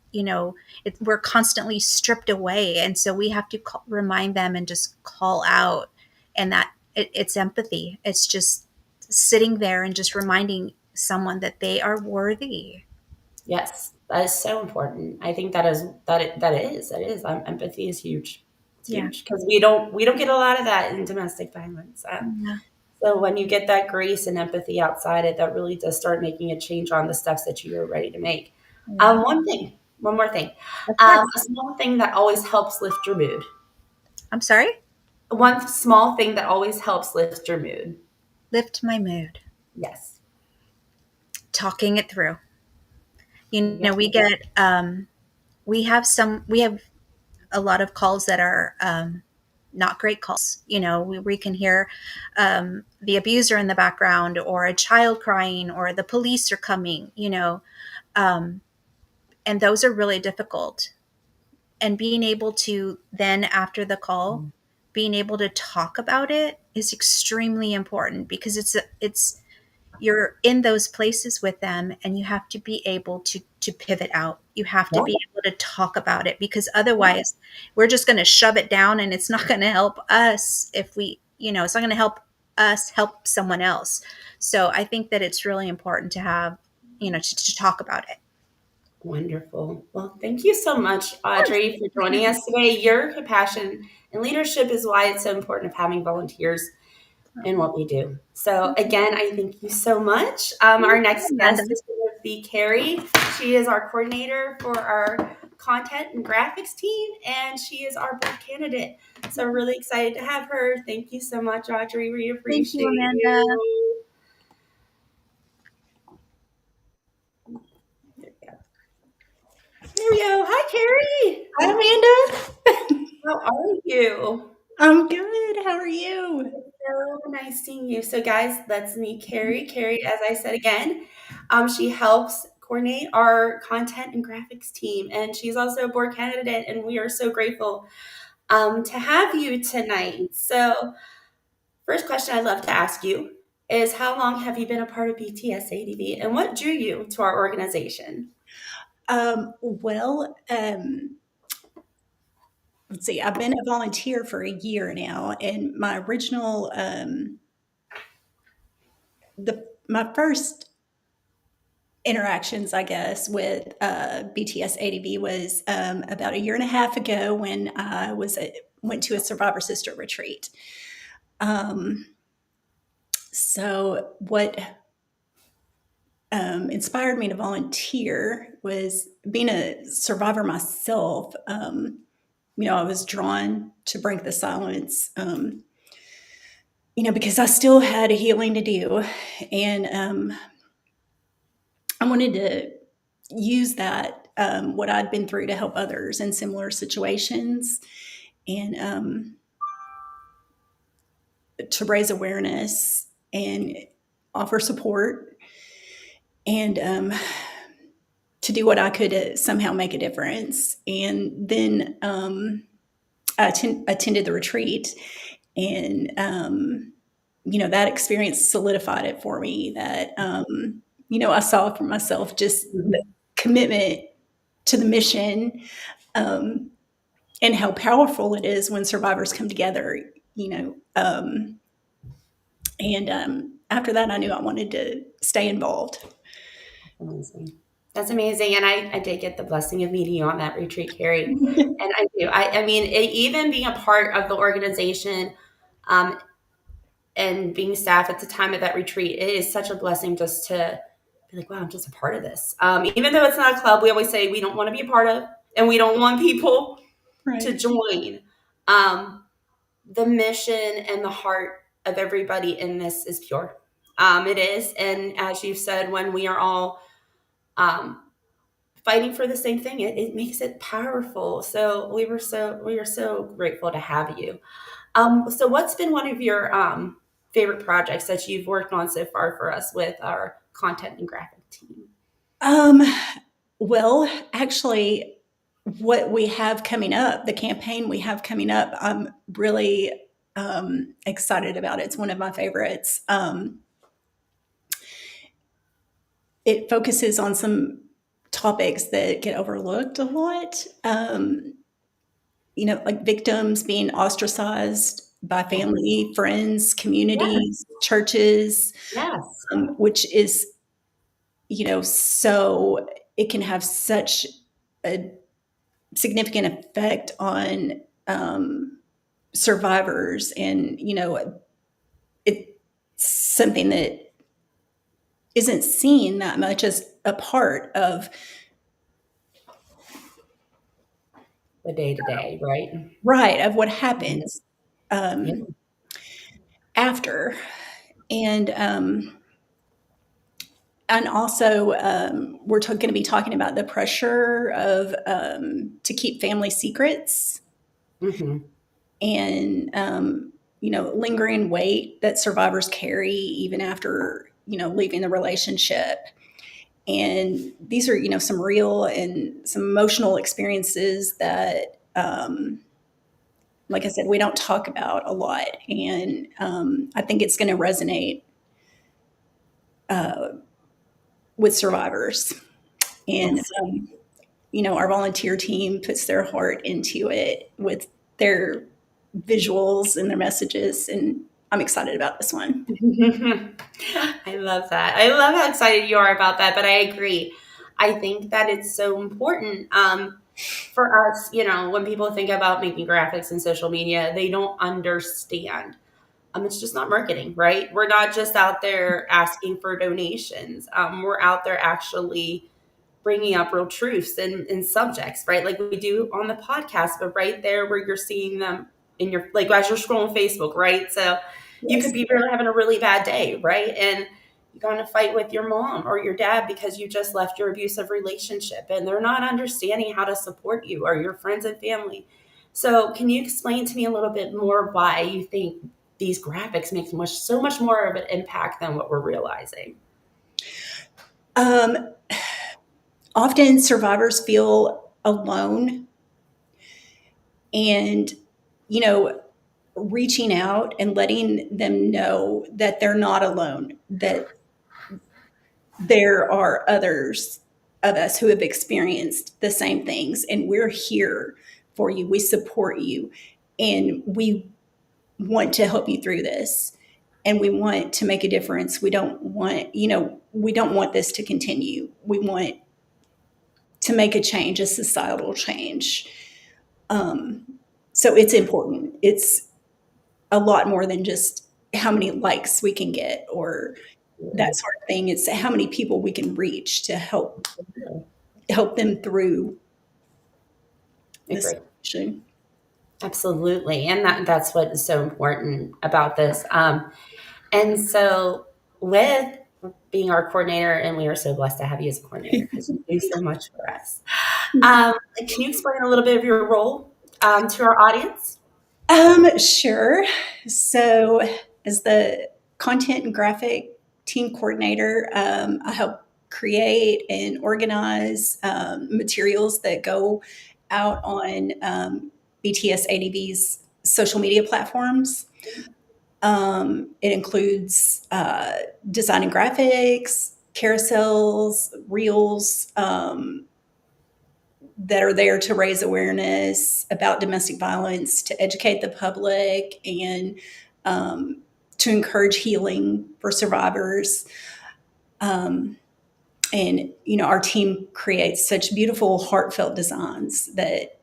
Speaker 3: we're constantly stripped away. And so we have to remind them and just call out, and that it's empathy. It's just sitting there and just reminding someone that they are worthy.
Speaker 1: Yes, that is so important. I think that is empathy is huge. It's
Speaker 3: Yeah.
Speaker 1: huge because we don't get a lot of that in domestic violence.
Speaker 3: Yeah.
Speaker 1: So when you get that grace and empathy outside it, that really does start making a change on the steps that you are ready to make.
Speaker 3: Yeah.
Speaker 1: One more thing,
Speaker 3: Of course.
Speaker 1: a small thing that always helps lift your mood.
Speaker 3: I'm sorry.
Speaker 1: One small thing that always helps lift your mood.
Speaker 3: Lift my mood.
Speaker 1: Yes.
Speaker 3: Talking it through.
Speaker 1: Yeah.
Speaker 3: We get, we have a lot of calls that are, not great calls. We can hear, the abuser in the background, or a child crying, or the police are coming. Um, and those are really difficult. And being able to then, after the call, being able to talk about it is extremely important, because it's you're in those places with them, and you have to be able to pivot out. You have to
Speaker 1: Yeah.
Speaker 3: be able to talk about it, because otherwise we're just going to shove it down, and it's not going to help us. If we, it's not going to help us help someone else. So I think that it's really important to have, to talk about it.
Speaker 1: Wonderful. Well, thank you so much,
Speaker 3: Of course.
Speaker 1: Audrey, for joining us today. Your compassion and leadership is why it's so important of having volunteers in what we do. So again, I thank you so much. Our
Speaker 3: Thank you,
Speaker 1: next
Speaker 3: Amanda.
Speaker 1: guest is going to be Carrie. She is our coordinator for our content and graphics team, and she is our board candidate. So really excited to have her. Thank you so much, Audrey. We
Speaker 3: Thank you,
Speaker 1: appreciate
Speaker 3: Amanda.
Speaker 1: you. studio. Hi, Carrie.
Speaker 4: Hi, Amanda.
Speaker 1: How are you?
Speaker 4: I'm good. How are you?
Speaker 1: So nice seeing you. So, guys, let's meet Carrie. Carrie, as I said again, she helps coordinate our content and graphics team, and she's also a board candidate, and we are so grateful to have you tonight. So, first question I'd love to ask you is how long have you been a part of BTSADV, and what drew you to our organization?
Speaker 4: Well, let's see. I've been a volunteer for a year now, and my original, my first interactions, I guess, with BTSADV was about a year and a half ago when I went to a Survivor Sister retreat. So what inspired me to volunteer was being a survivor myself. I was drawn to Break the Silence, because I still had a healing to do. And I wanted to use that, what I'd been through, to help others in similar situations and to raise awareness and offer support and to do what I could to somehow make a difference. And then I attended the retreat, and that experience solidified it for me. That I saw for myself just the commitment to the mission, and how powerful it is when survivors come together. And after that, I knew I wanted to stay involved.
Speaker 1: Amazing. That's amazing. And I did get the blessing of meeting you on that retreat, Carrie. And I do. I mean, even being a part of the organization and being staff at the time of that retreat, it is such a blessing just to be like, wow, I'm just a part of this. Even though it's not a club, we always say we don't want to be a part of, and we don't want people to join. The mission and the heart of everybody in this is pure. It is. And as you said, when we are all fighting for the same thing, it makes it powerful. So we are so grateful to have you. So what's been one of your favorite projects that you've worked on so far for us with our content and graphic team?
Speaker 4: Well, actually, what we have coming up, the campaign we have coming up, I'm really excited about it. It's one of my favorites. It focuses on some topics that get overlooked a lot. Like victims being ostracized by family, friends, communities, churches,
Speaker 1: Yes.
Speaker 4: Which is, so it can have such a significant effect on survivors. And, it's something that isn't seen that much as a part of
Speaker 1: The day-to-day, right?
Speaker 4: Right, of what happens after. And also, we're going to be talking about the pressure of to keep family secrets, and lingering weight that survivors carry even after leaving the relationship. And these are some real and some emotional experiences that, like I said, we don't talk about a lot. And I think it's going to resonate with survivors. And, our volunteer team puts their heart into it with their visuals and their messages. And I'm excited about this one.
Speaker 1: I love that. I love how excited you are about that, but I agree. I think that it's so important for us, when people think about making graphics and social media, they don't understand. It's just not marketing, right? We're not just out there asking for donations. We're out there actually bringing up real truths and subjects, right? Like we do on the podcast, but right there where you're seeing them in your, like as you're scrolling Facebook, right? So you could be really having a really bad day, right? And you got in a fight with your mom or your dad because you just left your abusive relationship and they're not understanding how to support you or your friends and family. So can you explain to me a little bit more why you think these graphics make so much more of an impact than what we're realizing?
Speaker 4: Um, Often survivors feel alone, and, you know, reaching out and letting them know that they're not alone, that there are others of us who have experienced the same things, and we're here for you. We support you, and we want to help you through this. And we want to make a difference. We don't want, we don't want this to continue. We want to make a change, a societal change. Um, so it's important. It's a lot more than just how many likes we can get or that sort of thing. It's how many people we can reach to help them through this
Speaker 1: Agree.
Speaker 4: situation.
Speaker 1: Absolutely. And that's what is so important about this. And so with being our coordinator, and we are so blessed to have you as a coordinator because you do so much for us. Can you explain a little bit of your role to our audience?
Speaker 4: Sure. So, as the content and graphic team coordinator, I help create and organize materials that go out on BTSADV's social media platforms. It includes designing graphics, carousels, reels, that are there to raise awareness about domestic violence, to educate the public, and to encourage healing for survivors. And our team creates such beautiful, heartfelt designs that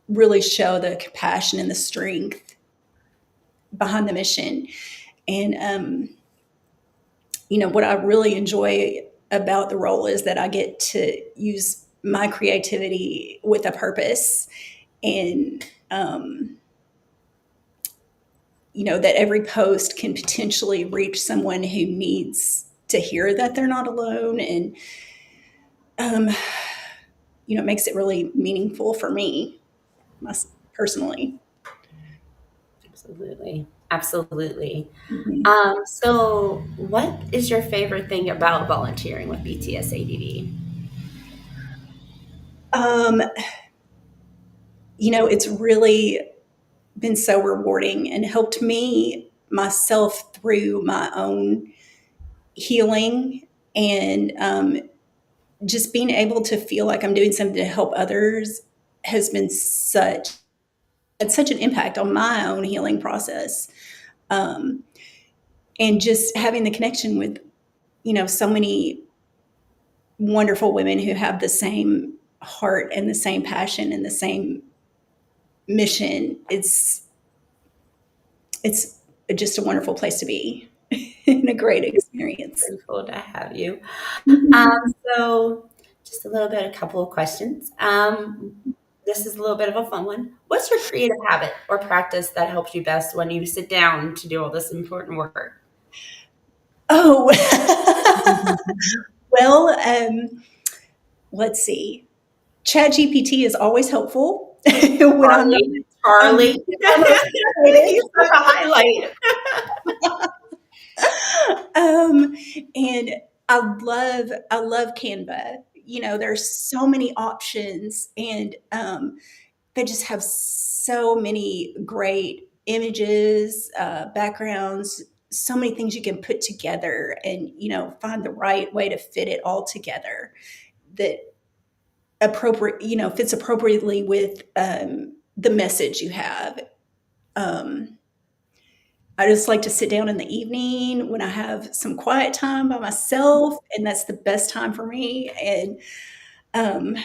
Speaker 4: really show the compassion and the strength behind the mission. And what I really enjoy about the role is that I get to use my creativity with a purpose, and that every post can potentially reach someone who needs to hear that they're not alone, and um, it makes it really meaningful for me, personally.
Speaker 1: Absolutely. Absolutely.
Speaker 4: Mhm.
Speaker 1: So what is your favorite thing about volunteering with BTSADV?
Speaker 4: Um, it's really been so rewarding and helped me myself through my own healing, and just being able to feel like I'm doing something to help others has been had such an impact on my own healing process. Um, and just having the connection with, so many wonderful women who have the same heart and the same passion and the same mission. It's just a wonderful place to be and a great experience.
Speaker 1: Grateful to have you.
Speaker 4: Mhm.
Speaker 1: So just a couple of questions. This is a little bit of a fun one. What's your creative habit or practice that helps you best when you sit down to do all this important work?
Speaker 4: Oh, well, let's see. ChatGPT is always helpful when
Speaker 1: Charlie,
Speaker 4: I'm
Speaker 1: Charlie.
Speaker 4: most frustrated.
Speaker 1: He's such a highlight.
Speaker 4: um, and I love Canva. There's so many options, and they just have so many great images, backgrounds, so many things you can put together, and find the right way to fit it all together that fits appropriately with the message you have. Um, I just like to sit down in the evening when I have some quiet time by myself, and that's the best time for me. And um,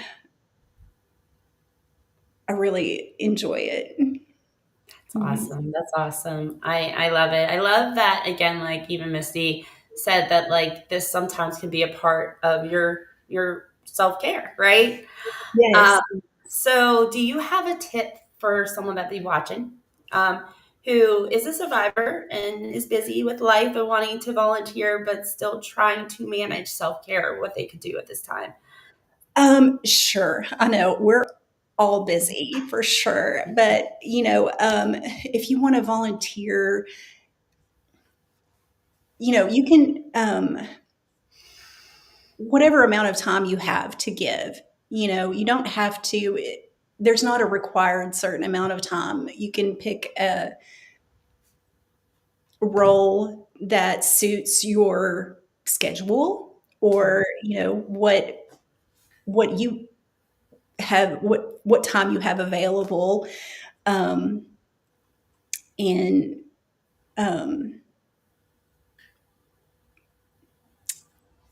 Speaker 4: I really enjoy it.
Speaker 1: That's
Speaker 4: Mhm.
Speaker 1: awesome. That's awesome. I love it. I love that again, like even Misty said that like this sometimes can be a part of your self-care, right? Um,
Speaker 4: Yes.
Speaker 1: so do you have a tip for someone that be watching, um, who is a survivor and is busy with life and wanting to volunteer, but still trying to manage self-care, what they could do at this time.
Speaker 4: Sure. I know we're all busy for sure, but if you want to volunteer, you can, whatever amount of time you have to give. You don't have to. There's not a required certain amount of time. You can pick a role that suits your schedule, or what you have, what time you have available, um, and um,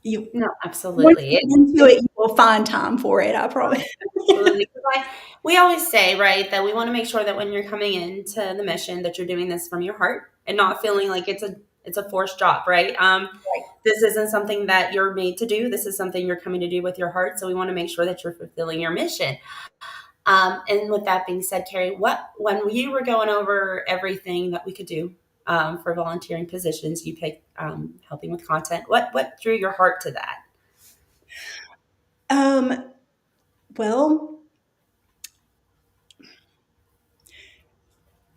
Speaker 4: you
Speaker 1: No,
Speaker 4: once
Speaker 1: absolutely.
Speaker 4: you get into it, you will find time for it. I promise.
Speaker 1: Absolutely. 'Cause we always say, right, that we want to make sure that when you're coming into the mission, that you're doing this from your heart and not feeling like it's a forced job, right? This isn't something that you're made to do. This is something you're coming to do with your heart. So we want to make sure that you're fulfilling your mission. And with that being said, Carrie, when you were going over everything that we could do for volunteering positions, you picked helping with content. What drew your heart to that?
Speaker 4: Um, well,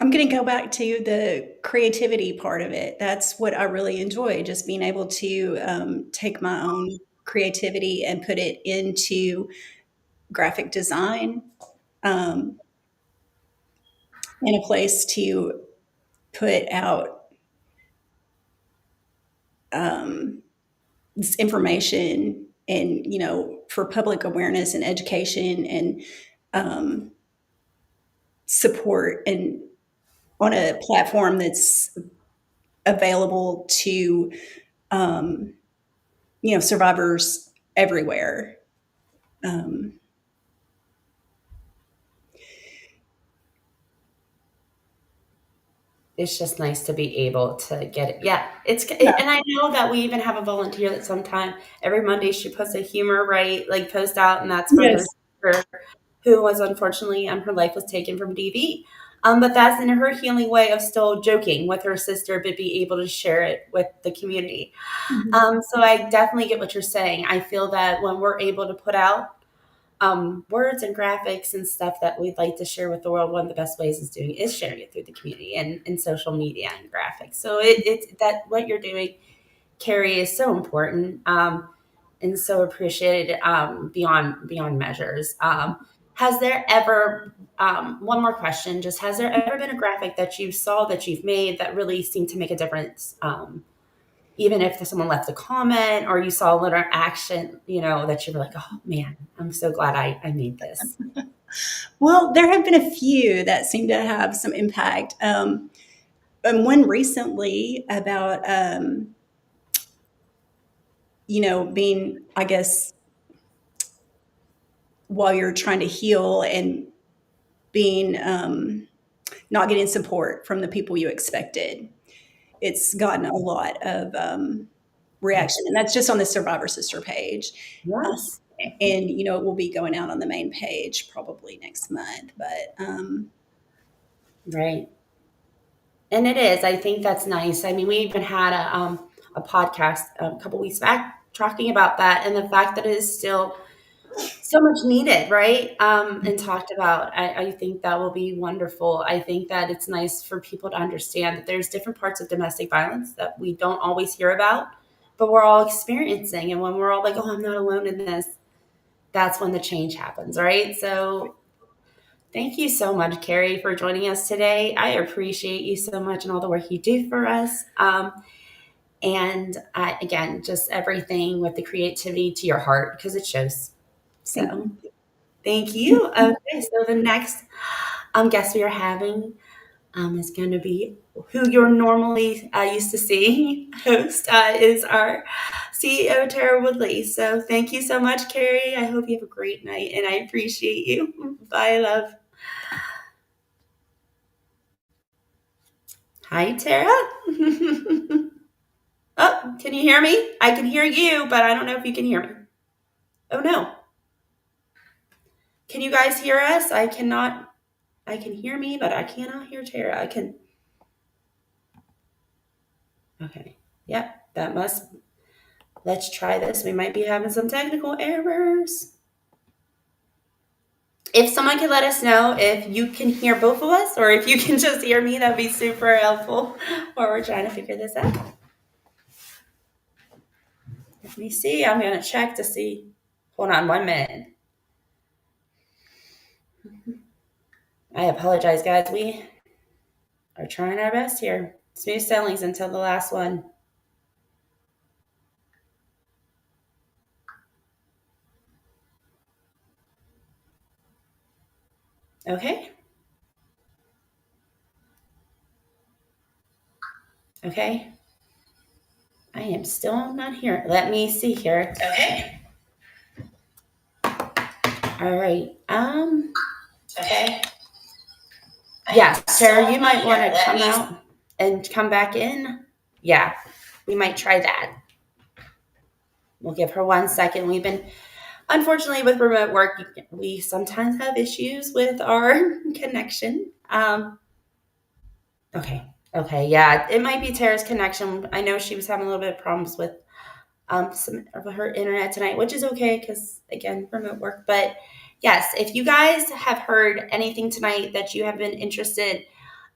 Speaker 4: I'm going to go back to the creativity part of it. That's what I really enjoy, just being able to take my own creativity and put it into graphic design, um, and a place to put out um, this information, and for public awareness and education, and um, support, and on a platform that's available to um, survivors everywhere. Um,
Speaker 1: It's just nice to be able to get it. Yeah,
Speaker 4: yeah.
Speaker 1: and I know that we even have a volunteer that sometime every Monday she puts a humor right like post out, and that's for her
Speaker 4: Yes.
Speaker 1: sister who was unfortunately her life was taken from DV. But that's in her healing way of still joking with her sister, but be able to share it with the community.
Speaker 4: Mhm.
Speaker 1: So I definitely get what you're saying. I feel that when we're able to put out words and graphics and stuff that we'd like to share with the world, one of the best ways is sharing it through the community and social media and graphics. So it's that what you're doing, Carrie, is so important and so appreciated beyond measures. Has there ever one more question? Just has there ever been a graphic that you saw that you've made that really seemed to make a difference? Even if someone left a comment or you saw a little action, that you were like, oh man, I'm so glad I made this.
Speaker 4: Well, there have been a few that seem to have some impact. And one recently about, being, I guess, while you're trying to heal, and being, not getting support from the people you expected. It's gotten a lot of reaction, and that's just on the Survivor Sister page.
Speaker 1: Yes.
Speaker 4: And it will be going out on the main page probably next month. But
Speaker 1: Right. And it is. I think that's nice. I mean, we even had a podcast a couple weeks back talking about that and the fact that it is still so much needed, right? And talked about. I think that will be wonderful. I think that it's nice for people to understand that there's different parts of domestic violence that we don't always hear about, but we're all experiencing. And when we're all like, oh, I'm not alone in this, that's when the change happens, right? So thank you so much, Carrie, for joining us today. I appreciate you so much and all the work you do for us. And again, just everything with the creativity to your heart because it shows.
Speaker 4: thank
Speaker 1: So
Speaker 4: you.
Speaker 1: thank you. Okay, so the next guest we are having is going to be who you're normally used to seeing host is our CEO, Tara Woodlee. So thank you so much, Carrie. I hope you have a great night and I appreciate you. Bye, love. Hi, Tara. Oh, can you hear me? I can hear you, but I don't know if you can hear me. Oh, no. Can you guys hear us? I cannot. I can hear me, but I cannot hear Tara. I can. Okay. Yep, that must. Let's try this. We might be having some technical errors. If someone could let us know if you can hear both of us or if you can just hear me, that'd be super helpful while we're trying to figure this out. Let me see. I'm going to check to see. Hold on 1 minute. I apologize, guys. We are trying our best here. Smooth sailings until the last one. Okay. Okay. I am still not here. Let me see here. Okay. All right. Okay. Yeah, Sarah, you might want to come out and come back in. Yeah, we might try that. We'll give her 1 second. We've been, unfortunately, with remote work, we sometimes have issues with our connection. Okay. Okay. Yeah, it might be Tara's connection. I know she was having a little bit of problems with some of her internet tonight, which is okay because, again, remote work. But yes, if you guys have heard anything tonight that you have been interested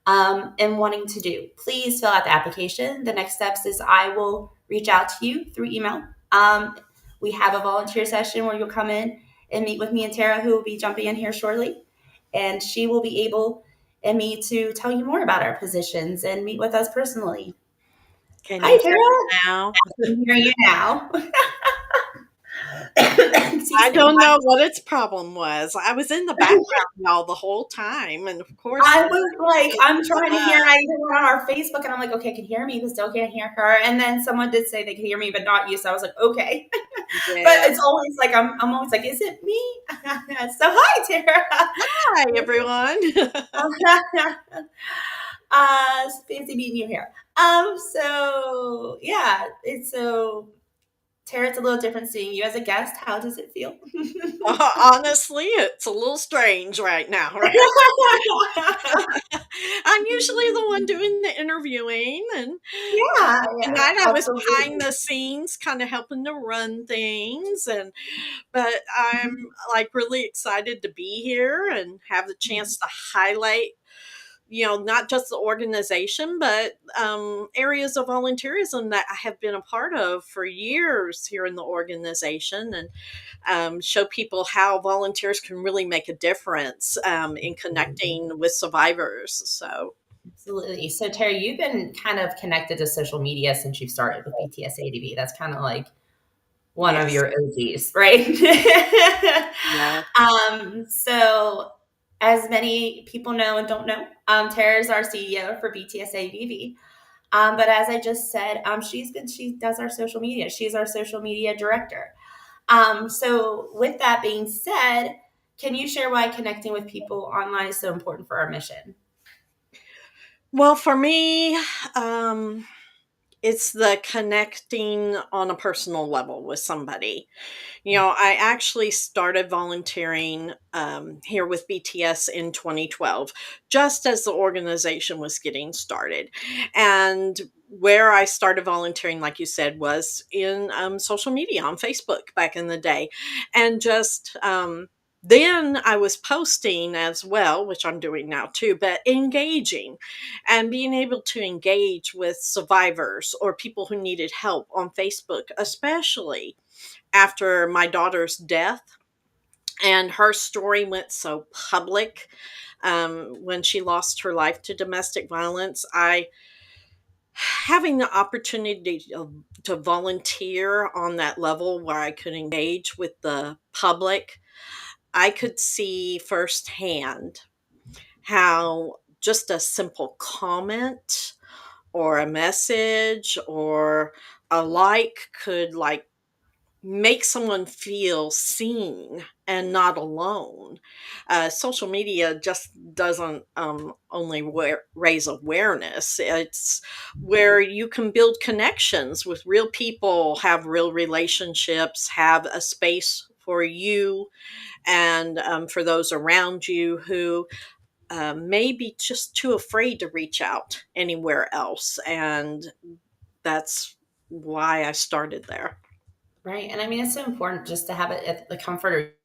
Speaker 1: and wanting to do, please fill out the application. The next steps is I will reach out to you through email. We have a volunteer session where you'll come in and meet with me and Tara, who will be jumping in here shortly. And she will be able and me to tell you more about our positions and meet with us personally.
Speaker 5: Can
Speaker 1: Hi,
Speaker 5: you hear me
Speaker 1: Tara.
Speaker 5: now?
Speaker 1: I can hear you now.
Speaker 5: I
Speaker 1: Excuse me.
Speaker 5: don't know what its problem was. I was in the background y'all the whole time, and of course,
Speaker 1: I was like, I'm trying to hear. I even went on our Facebook, and I'm like, okay, I can hear me, but still can't hear her. And then someone did say they could hear me, but not you. So I was like, okay.
Speaker 5: yeah.
Speaker 1: But it's always like I'm always like, is it me? So hi, Tara.
Speaker 5: Hi, everyone.
Speaker 1: It's fancy meeting you here. So yeah, Tara, it's a little different seeing you as a guest. How does it feel?
Speaker 5: Honestly, it's a little strange right now, right? I'm usually the one doing the interviewing, and
Speaker 1: Yeah,
Speaker 5: tonight I was behind
Speaker 1: absolutely.
Speaker 5: the scenes, kind of helping to run things, but I'm like really excited to be here and have the chance to highlight, not just the organization, but areas of volunteerism that I have been a part of for years here in the organization, and show people how volunteers can really make a difference in connecting with survivors. So,
Speaker 1: Absolutely. So, Terry, you've been kind of connected to social media since you've started with BTSADV. That's kind of like one of
Speaker 5: yes.
Speaker 1: your OGs, right?
Speaker 5: Yeah.
Speaker 1: So, as many people know and don't know, Tara is our CEO for BTSADV. But as I just said, she does our social media. She's our social media director. So, with that being said, can you share why connecting with people online is so important for our mission?
Speaker 5: Well, for me, it's the connecting on a personal level with somebody. I actually started volunteering here with BTS in 2012, just as the organization was getting started. And where I started volunteering, like you said, was in social media on Facebook back in the day. And just then I was posting as well, which I'm doing now too, but engaging and being able to engage with survivors or people who needed help on Facebook, especially after my daughter's death. And her story went so public when she lost her life to domestic violence. Having the opportunity to volunteer on that level where I could engage with the public, I could see firsthand how just a simple comment or a message or a like could make someone feel seen and not alone. Social media just doesn't only raise awareness, it's where you can build connections with real people, have real relationships, have a space for you and for those around you who may be just too afraid to reach out anywhere else. And that's why I started there.
Speaker 1: Right. And I mean, it's so important just to have it at the comfort,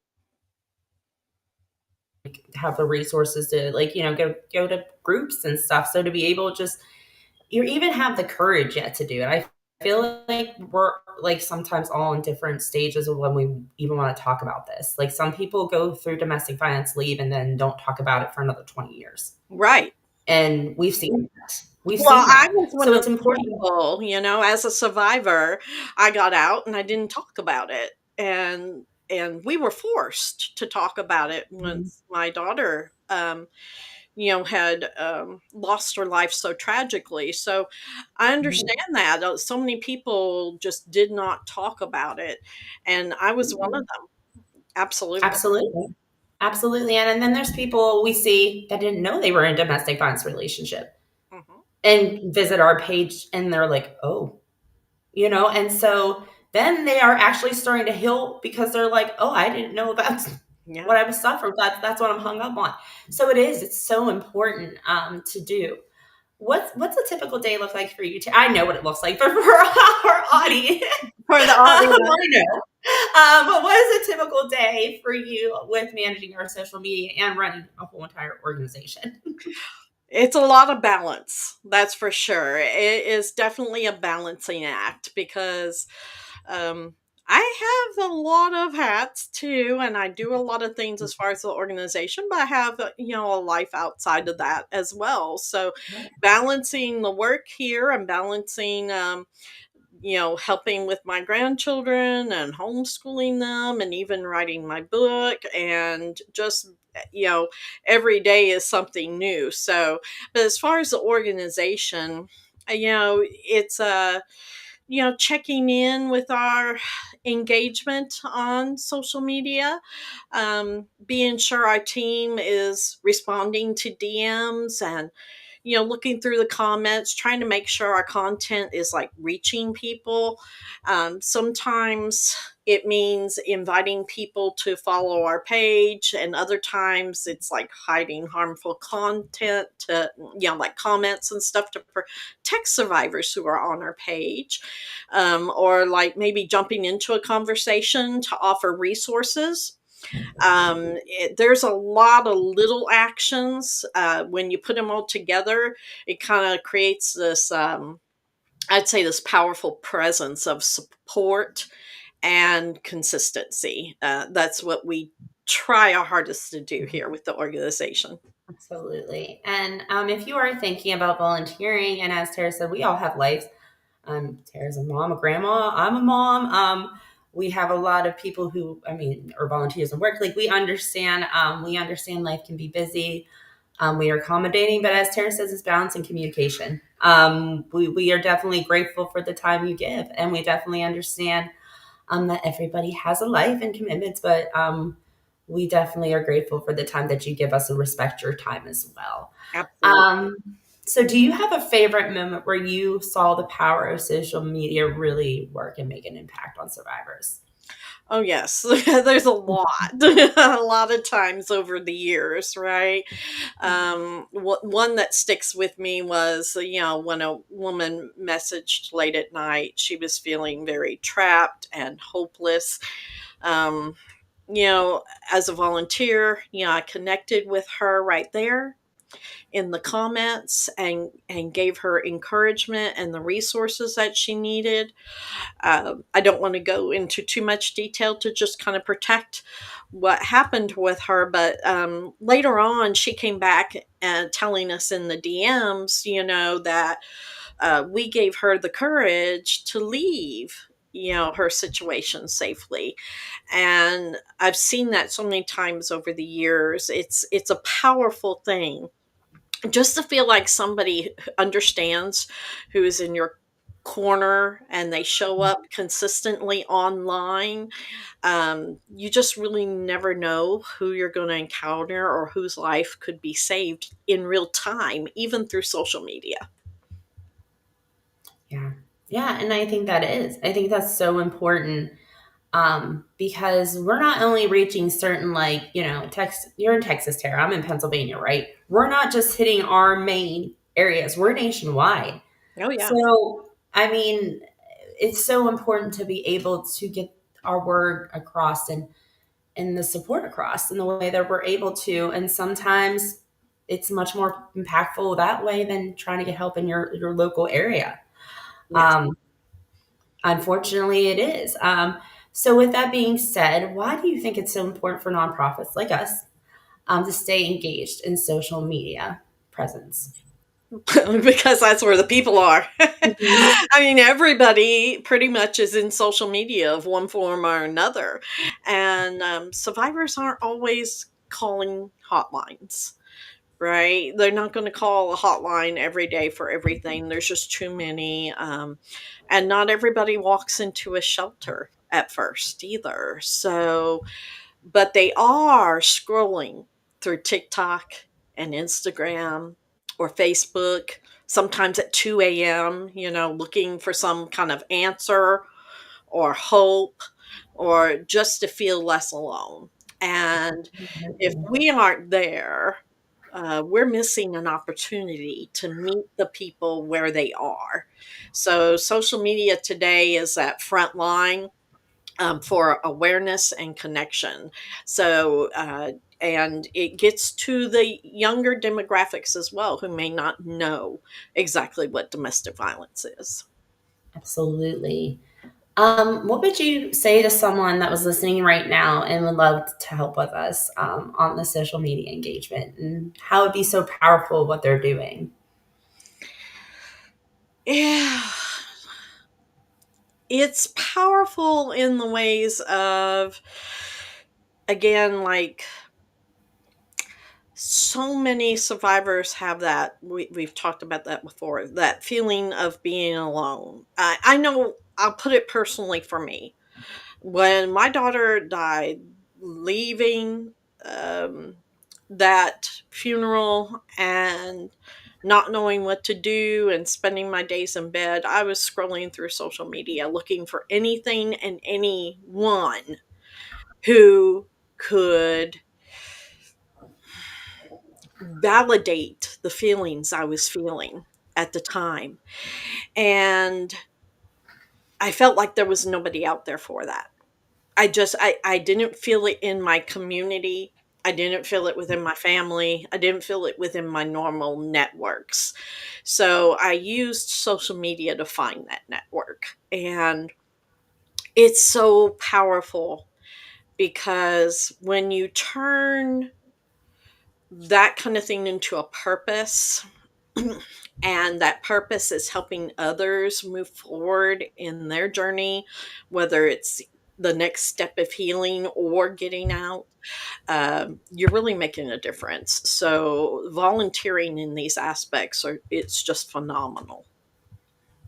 Speaker 1: have the resources to, like, go to groups and stuff. So to be able to just, you even have the courage yet to do it. I feel like we're like sometimes all in different stages of when we even want to talk about this. Like some people go through domestic violence, leave, and then don't talk about it for another 20 years.
Speaker 5: Right.
Speaker 1: And we've seen that. We've
Speaker 5: Well,
Speaker 1: seen
Speaker 5: I
Speaker 1: that.
Speaker 5: was one
Speaker 1: So
Speaker 5: of
Speaker 1: it's
Speaker 5: the
Speaker 1: important.
Speaker 5: people, as a survivor, I got out and I didn't talk about it. And we were forced to talk about it once my daughter had lost her life so tragically. So I understand that. So many people just did not talk about it. And I was one of them. Absolutely.
Speaker 1: Absolutely. Absolutely. And then there's people we see that didn't know they were in a domestic violence relationship
Speaker 5: Hmm.
Speaker 1: and visit our page and they're like, oh, and so then they are actually starting to heal because they're like, oh, I didn't know that's
Speaker 5: Yeah.
Speaker 1: what I was suffering. That's what I'm hung up on. So it's so important to do. What's a typical day look like for you? I know what it looks like, but for our audience,
Speaker 5: For the
Speaker 1: I
Speaker 5: audience.
Speaker 1: know. But what is a typical day for you with managing our social media and running a whole entire organization?
Speaker 5: It's a lot of balance, that's for sure. It is definitely a balancing act because um, I have a lot of hats too, and I do a lot of things as far as the organization, but I have, a life outside of that as well. So balancing the work here and balancing, helping with my grandchildren and homeschooling them and even writing my book and just, every day is something new. So, but as far as the organization, it's checking in with our engagement on social media, being sure our team is responding to DMs and looking through the comments, trying to make sure our content is like reaching people. Sometimes it means inviting people to follow our page, and other times it's like hiding harmful content to, like comments and stuff to protect survivors who are on our page, or like maybe jumping into a conversation to offer resources. There's a lot of little actions. When you put them all together, it kind of creates this, I'd say, this powerful presence of support and consistency. That's what we try our hardest to do here with the organization.
Speaker 1: Absolutely. And if you are thinking about volunteering, and as Tara said, we all have lives. Tara's a mom, a grandma. I'm a mom. We have a lot of people who, are volunteers and work. Like we understand. We understand life can be busy. We are accommodating, but as Tara says, it's balance and communication. We are definitely grateful for the time you give, and we definitely understand that everybody has a life and commitments, but we definitely are grateful for the time that you give us and respect your time as well.
Speaker 5: Absolutely.
Speaker 1: So do you have a favorite moment where you saw the power of social media really work and make an impact on survivors?
Speaker 5: Oh yes, there's a lot, a lot of times over the years, right? One that sticks with me was, when a woman messaged late at night, she was feeling very trapped and hopeless. Um, as a volunteer, I connected with her right there in the comments and gave her encouragement and the resources that she needed. I don't want to go into too much detail to just kind of protect what happened with her, but later on, she came back and telling us in the DMs, that we gave her the courage to leave, her situation safely. And I've seen that so many times over the years. It's a powerful thing just to feel like somebody understands who is in your corner and they show up consistently online. You just really never know who you're going to encounter or whose life could be saved in real time, even through social media.
Speaker 1: Yeah. Yeah. And I think I think that's so important because we're not only reaching certain, like, Texas, you're in Texas, Tara, I'm in Pennsylvania, right? We're not just hitting our main areas, we're nationwide.
Speaker 5: Oh, yeah.
Speaker 1: So, I mean, it's so important to be able to get our word across and the support across in the way that we're able to. And sometimes it's much more impactful that way than trying to get help in your local area.
Speaker 5: Yes.
Speaker 1: Um, Unfortunately, it is. So, with that being said, why do you think it's so important for nonprofits like us to stay engaged in social media presence?
Speaker 5: Because that's where the people are.
Speaker 1: Mhm.
Speaker 5: I mean, everybody pretty much is in social media of one form or another. And survivors aren't always calling hotlines, right? They're not going to call a hotline every day for everything. There's just too many. And not everybody walks into a shelter at first either. So, but they are scrolling through TikTok and Instagram or Facebook, sometimes at 2 a.m., looking for some kind of answer or hope or just to feel less alone. And if we aren't there, we're missing an opportunity to meet the people where they are. So, social media today is that front line for awareness and connection. So, and it gets to the younger demographics as well who may not know exactly what domestic violence is.
Speaker 1: Absolutely. What would you say to someone that was listening right now and would love to help with us on the social media engagement and how it'd be so powerful what they're doing?
Speaker 5: Yeah, it's powerful in the ways of, again, like so many survivors have that. We've talked about that before, that feeling of being alone. I know, I'll put it personally for me. When my daughter died, leaving um, that funeral and not knowing what to do and spending my days in bed, I was scrolling through social media looking for anything and anyone who could validate the feelings I was feeling at the time. And I felt like there was nobody out there for that. I didn't feel it in my community. I didn't feel it within my family. I didn't feel it within my normal networks. So I used social media to find that network. And it's so powerful because when you turn that kind of thing into a purpose, and that purpose is helping others move forward in their journey, whether it's the next step of healing or getting out, you're really making a difference. So volunteering in these aspects it's just phenomenal.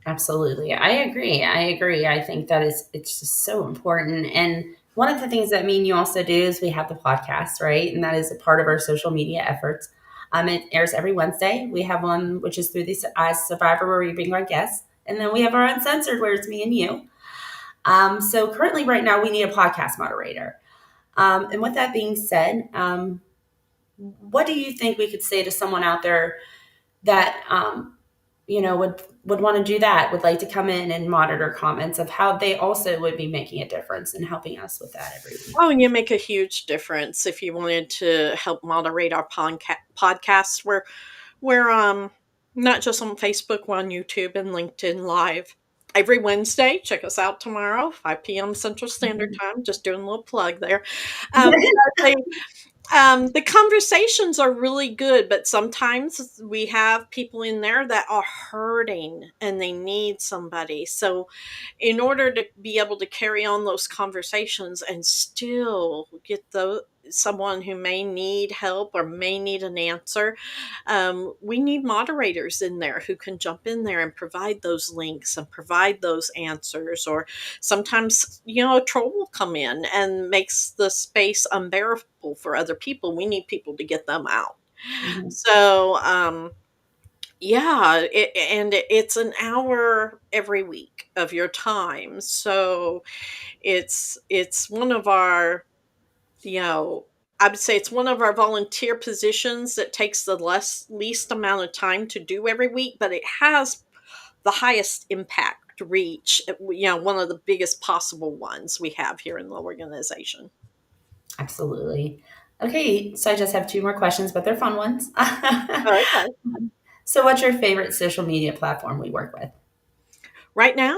Speaker 1: Absolutely. I agree. I agree. I think that it's just so important. And one of the things that me and you also do is we have the podcast, right? And that is a part of our social media efforts. It airs every Wednesday. We have one which is through the As Survivor where we bring our guests. And then we have our uncensored where it's me and you. So currently right now we need a podcast moderator. And with that being said, what do you think we could say to someone out there that would want to do that, would like to come in and monitor comments of how they also would be making a difference and helping us with that every week?
Speaker 5: Oh, and you make a huge difference if you wanted to help moderate our podcasts. We're not just on Facebook, we're on YouTube and LinkedIn Live every Wednesday. Check us out tomorrow, 5 p.m. Central Standard Time. Just doing a little plug there. But the conversations are really good, but sometimes we have people in there that are hurting and they need somebody. So, in order to be able to carry on those conversations and still get someone who may need help or may need an answer, we need moderators in there who can jump in there and provide those links and provide those answers. Or sometimes, a troll will come in and makes the space unbearable for other people. We need people to get them out.
Speaker 1: Mhm.
Speaker 5: So, yeah, it's an hour every week of your time. So it's one of our, you know, I would say it's one of our volunteer positions that takes the least amount of time to do every week, but it has the highest impact reach, one of the biggest possible ones we have here in the organization.
Speaker 1: Absolutely. Okay, so I just have two more questions, but they're fun ones.
Speaker 5: Okay.
Speaker 1: So, what's your favorite social media platform we work with?
Speaker 5: Right now,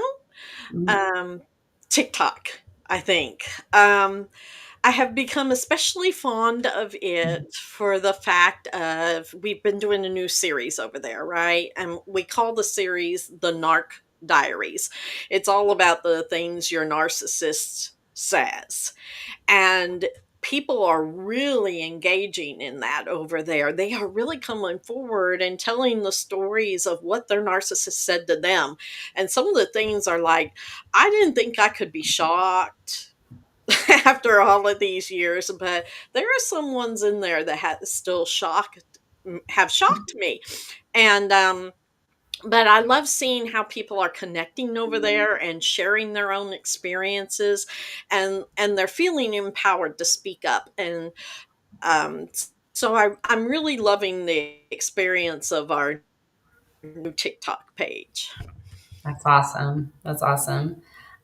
Speaker 1: Mhm.
Speaker 5: um, TikTok, I think. I have become especially fond of it for the fact of we've been doing a new series over there, right? And we call the series the Narc Diaries. It's all about the things your narcissist says. And people are really engaging in that over there. They are really coming forward and telling the stories of what their narcissist said to them. And some of the things are like, I didn't think I could be shocked after all of these years, but there are some ones in there that have shocked me. And but I love seeing how people are connecting over there and sharing their own experiences, and they're feeling empowered to speak up. And um, so I'm really loving the experience of our new TikTok page.
Speaker 1: That's awesome. That's awesome.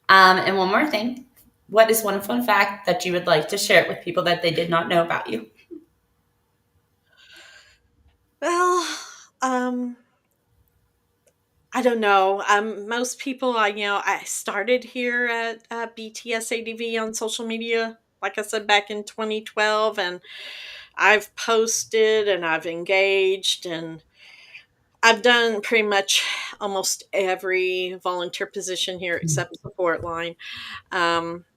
Speaker 1: And one more thing. What is one fun fact that you would like to share with people that they did not know about you?
Speaker 5: Well, um, I don't know. Most people, I started here at BTSADV on social media, like I said, back in 2012, and I've posted and I've engaged, and I've done pretty much almost every volunteer position here except support line.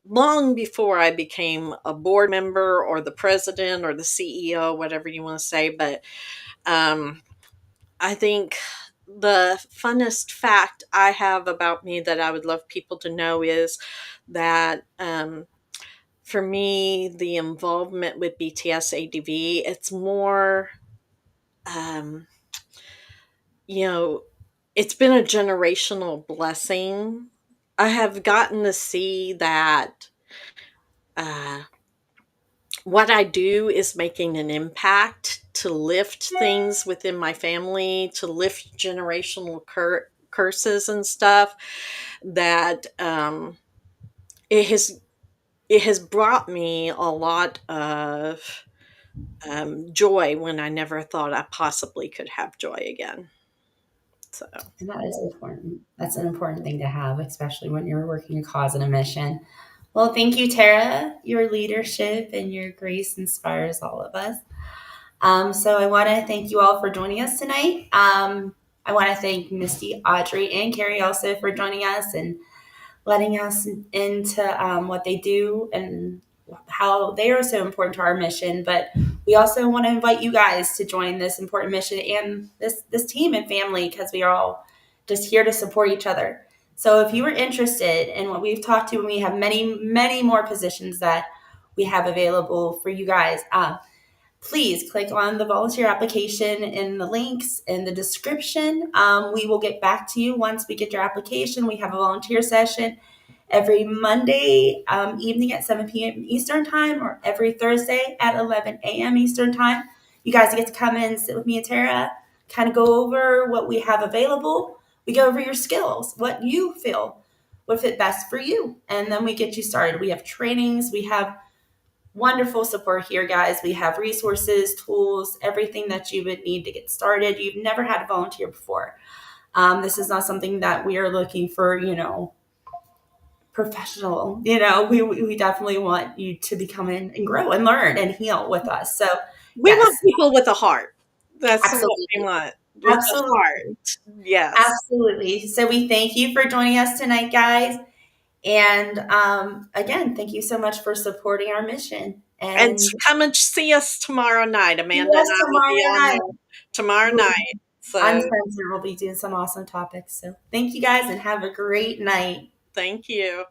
Speaker 5: Long before I became a board member or the president or the CEO, whatever you want to say, but um, I think the funnest fact I have about me that I would love people to know is that for me, the involvement with BTS ADV, it's more, um, you know, it's been a generational blessing. I have gotten to see that uh, what I do is making an impact to lift things within my family, to lift generational curses and stuff. That it has it has brought me a lot of joy when I never thought I possibly could have joy again. So
Speaker 1: And that is important. That's an important thing to have, especially when you're working a cause and a mission. Well, thank you, Tara. Your leadership and your grace inspires all of us. So I want to thank you all for joining us tonight. I want to thank Misty, Audrey, and Carrie also for joining us and letting us into what they do and how they are so important to our mission. But we also want to invite you guys to join this important mission and this team and family because we are all just here to support each other. So if you are interested in what we've talked to, and we have many more positions that we have available for you guys. Please click on the volunteer application in the links in the description. We will get back to you once we get your application. We have a volunteer session every Monday evening at 7 p.m. Eastern Time or every Thursday at 11 a.m. Eastern Time. You guys get to come in and sit with me and Tara, kind of go over what we have available. We go over your skills, what you feel would fit best for you, and then we get you started. We have trainings, we have wonderful support here, guys. We have resources, tools, everything that you would need to get started. You've never had a volunteer before. This is not something that we are looking for, professional. We definitely want you to become in and grow and learn and heal with us. So,
Speaker 5: we want
Speaker 1: yes,
Speaker 5: people with a heart. That's what we
Speaker 1: absolutely.
Speaker 5: want, with a
Speaker 1: Absolutely.
Speaker 5: heart. Yes.
Speaker 1: Absolutely. So, we thank you for joining us tonight, guys. And again, thank you so much for supporting our mission.
Speaker 5: And
Speaker 1: And
Speaker 5: come and see us tomorrow night.
Speaker 1: see
Speaker 5: Amanda and
Speaker 1: us
Speaker 5: I will be
Speaker 1: tomorrow
Speaker 5: on
Speaker 1: night.
Speaker 5: there tomorrow night. So
Speaker 1: Uncensored will be doing some awesome topics. So thank you guys and have a great night.
Speaker 5: thank you.